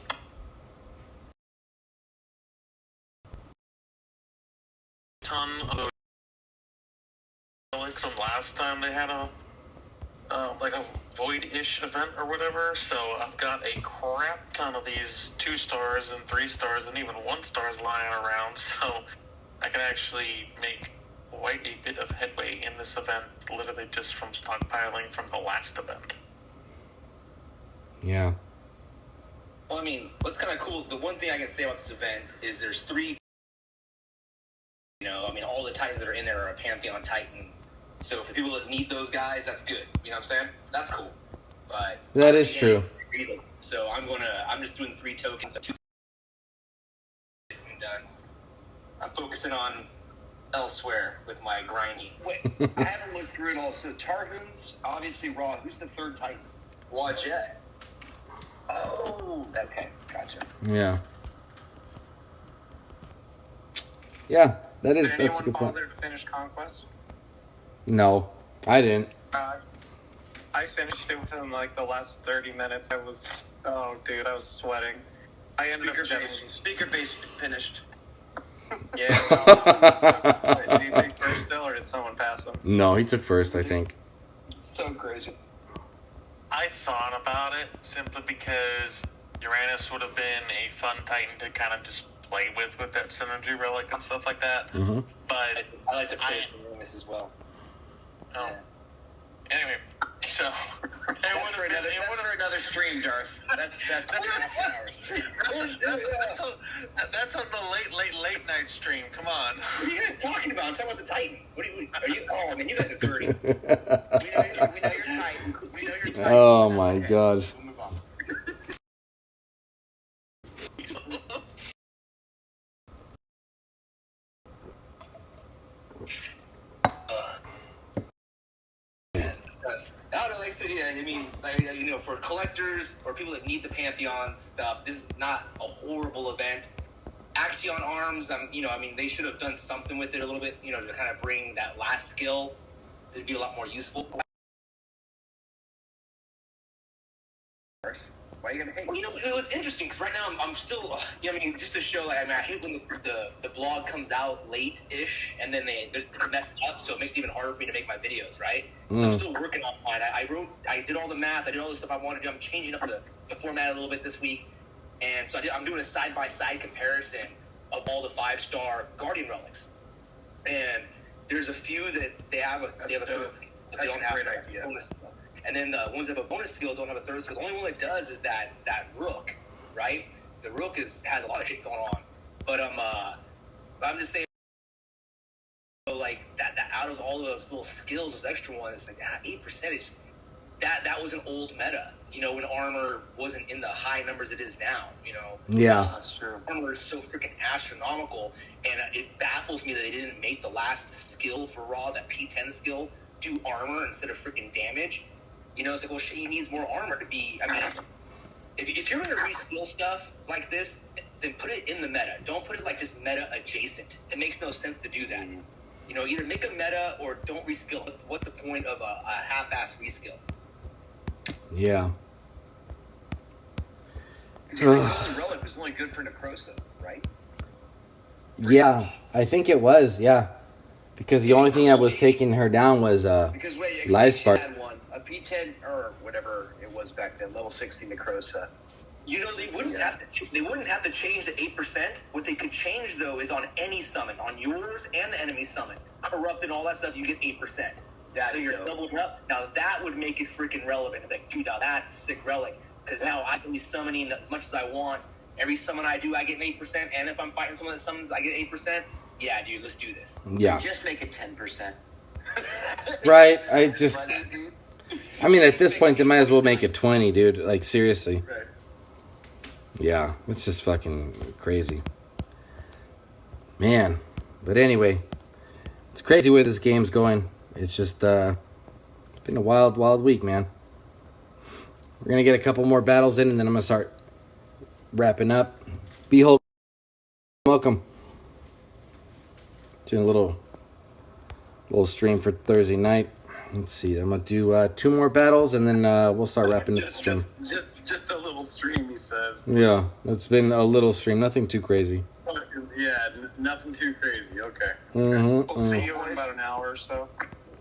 Speaker 4: ton of those. Like some last time they had a void-ish event or whatever, so I've got a crap ton of these 2 stars and 3 stars and even 1 stars lying around, so I can actually make quite a bit of headway in this event, literally just from stockpiling from the last event.
Speaker 1: Yeah.
Speaker 5: Well, I mean, what's kind of cool, the one thing I can say about this event is there's 3, all the Titans that are in there are a Pantheon Titan. So for people that need those guys, that's good. You know what I'm saying? That's cool. But
Speaker 1: that is true.
Speaker 5: So I'm just doing 3 tokens. 2 done. I'm focusing on elsewhere with my grinding.
Speaker 3: Wait, I haven't looked through it all. So Tarhun's obviously Raw. Who's the 3rd Titan?
Speaker 5: Wajet.
Speaker 3: Oh, okay, gotcha.
Speaker 1: Yeah. Yeah, that's a good point.
Speaker 6: Did anyone bother to finish Conquest?
Speaker 1: No, I didn't.
Speaker 6: I finished it within the last 30 minutes. I was sweating. I ended up getting
Speaker 3: Speaker-based finished.
Speaker 6: Yeah. Well, did you take first still, or did someone pass him?
Speaker 1: No, he took first, I think.
Speaker 3: So crazy.
Speaker 4: I thought about it simply because Uranus would have been a fun Titan to kind of just play with that synergy relic and stuff like that.
Speaker 1: Mm-hmm.
Speaker 5: I
Speaker 4: But
Speaker 5: like to play Uranus as well.
Speaker 4: Oh. Anyway, so
Speaker 3: That's for another stream, Darth. That's half an hour.
Speaker 4: that's on the late night stream. Come on.
Speaker 5: What are you guys talking about? I'm talking about the Titan. Are you? Oh, man, you guys are dirty.
Speaker 3: We know you're Titan. We know you're Titan.
Speaker 1: Oh my god.
Speaker 3: We'll move on.
Speaker 5: Like I said, yeah, I mean, for collectors or people that need the Pantheon stuff, this is not a horrible event. Axion Arms, they should have done something with it a little bit, to kind of bring that last skill to be a lot more useful.
Speaker 3: Why are you gonna hate?
Speaker 5: Well, it was interesting because right now I'm still, I mean, just to show, I hate when the blog comes out late-ish and then it's messed up, so it makes it even harder for me to make my videos, right? So I'm still working on mine. I did all the math, I did all the stuff I wanted to do. I'm changing up the format a little bit this week, and so I'm doing a side-by-side comparison of all the 5-star Guardian relics, and there's a few that they have a third skill, but they don't have a bonus skill. And then the ones that have a bonus skill don't have a third skill. The only one that does is that Rook, right? The Rook has a lot of shit going on. But I'm just saying, like that out of all of those little skills, those extra ones, like 8% is that was an old meta. When armor wasn't in the high numbers it is now.
Speaker 1: Yeah,
Speaker 5: that's true. Armor is so freaking astronomical, and it baffles me that they didn't make the last skill for Raw, that P10 skill, do armor instead of freaking damage. It's like, well, he needs more armor to be. I mean, if you're going to reskill stuff like this, then put it in the meta. Don't put it like just meta adjacent. It makes no sense to do that. Either make a meta or don't reskill. What's the point of a half-ass reskill?
Speaker 1: Yeah.
Speaker 3: The relic was only good for Necrosa, right?
Speaker 1: Yeah, I think it was. Yeah, because the only thing that was taking her down was
Speaker 3: Because wait,
Speaker 1: Life
Speaker 3: Expedition
Speaker 1: Spark.
Speaker 3: had one, a P10 or whatever it was back then, level 60 Necrosa.
Speaker 5: They wouldn't have to change the 8%. What they could change though is on any summon, on yours and the enemy summon, corrupt and all that stuff, you get 8%. So you're doubled up. Now that would make it freaking relevant. Like, dude, now that's a sick relic. Because now I can be summoning as much as I want. Every summon I do, I get 8%. And if I'm fighting someone that summons, I get 8%. Yeah, dude, let's do this.
Speaker 1: Yeah.
Speaker 3: Just make it 10%.
Speaker 1: Right. I mean, at this point, they might as well make it 20, dude. Like, seriously.
Speaker 3: Right.
Speaker 1: Yeah, it's just fucking crazy. Man. But anyway, it's crazy where this game's going. It's just it's been a wild, wild week, man. We're going to get a couple more battles in, and then I'm going to start wrapping up. Behold, welcome. Doing a little stream for Thursday night. Let's see. I'm going to do 2 more battles, and then we'll start wrapping up the stream.
Speaker 6: Just a little stream, he says.
Speaker 1: Yeah, it's been a little stream. Nothing too crazy.
Speaker 6: Yeah, nothing too crazy. Okay.
Speaker 1: Mm-hmm,
Speaker 6: We'll see you in about an hour or so.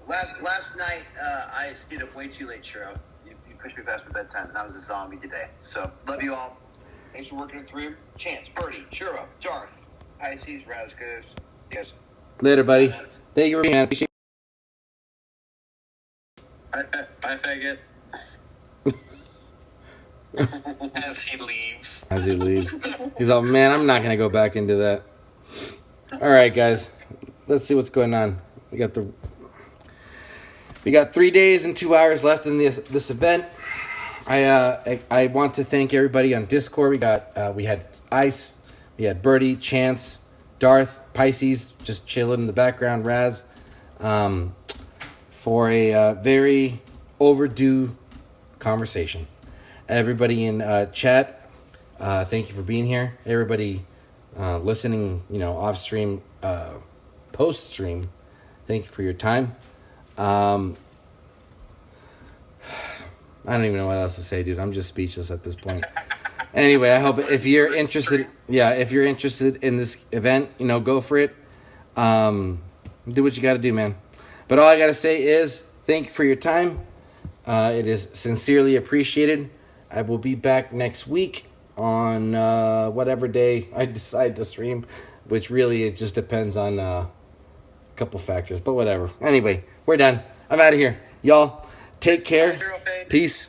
Speaker 3: Last night, I stayed up way too late, Shiro. You pushed me past my bedtime, and I was a zombie today. So, love you all. Thanks for working it through. Chance, Birdie, Shiro, Darth, Pisces, Razgoos. Yes.
Speaker 1: Later, buddy. Thank you for being here. Appreciate
Speaker 6: Bye, faggot. As he leaves.
Speaker 1: As he leaves. He's all, man, I'm not going to go back into that. All right, guys. Let's see what's going on. We got 3 days and 2 hours left in this event. I want to thank everybody on Discord. We had Ice, we had Birdie, Chance, Darth, Pisces, just chilling in the background, Raz, for a very overdue conversation. Everybody in chat, thank you for being here. Everybody listening, off stream, post stream, thank you for your time. I don't even know what else to say, dude. I'm just speechless at this point. Anyway, I hope if you're interested in this event, go for it. Do what you got to do, man. But all I got to say is thank you for your time. It is sincerely appreciated. I will be back next week on whatever day I decide to stream, which really it just depends on a couple factors, but whatever. Anyway, we're done. I'm out of here. Y'all, take care. Peace.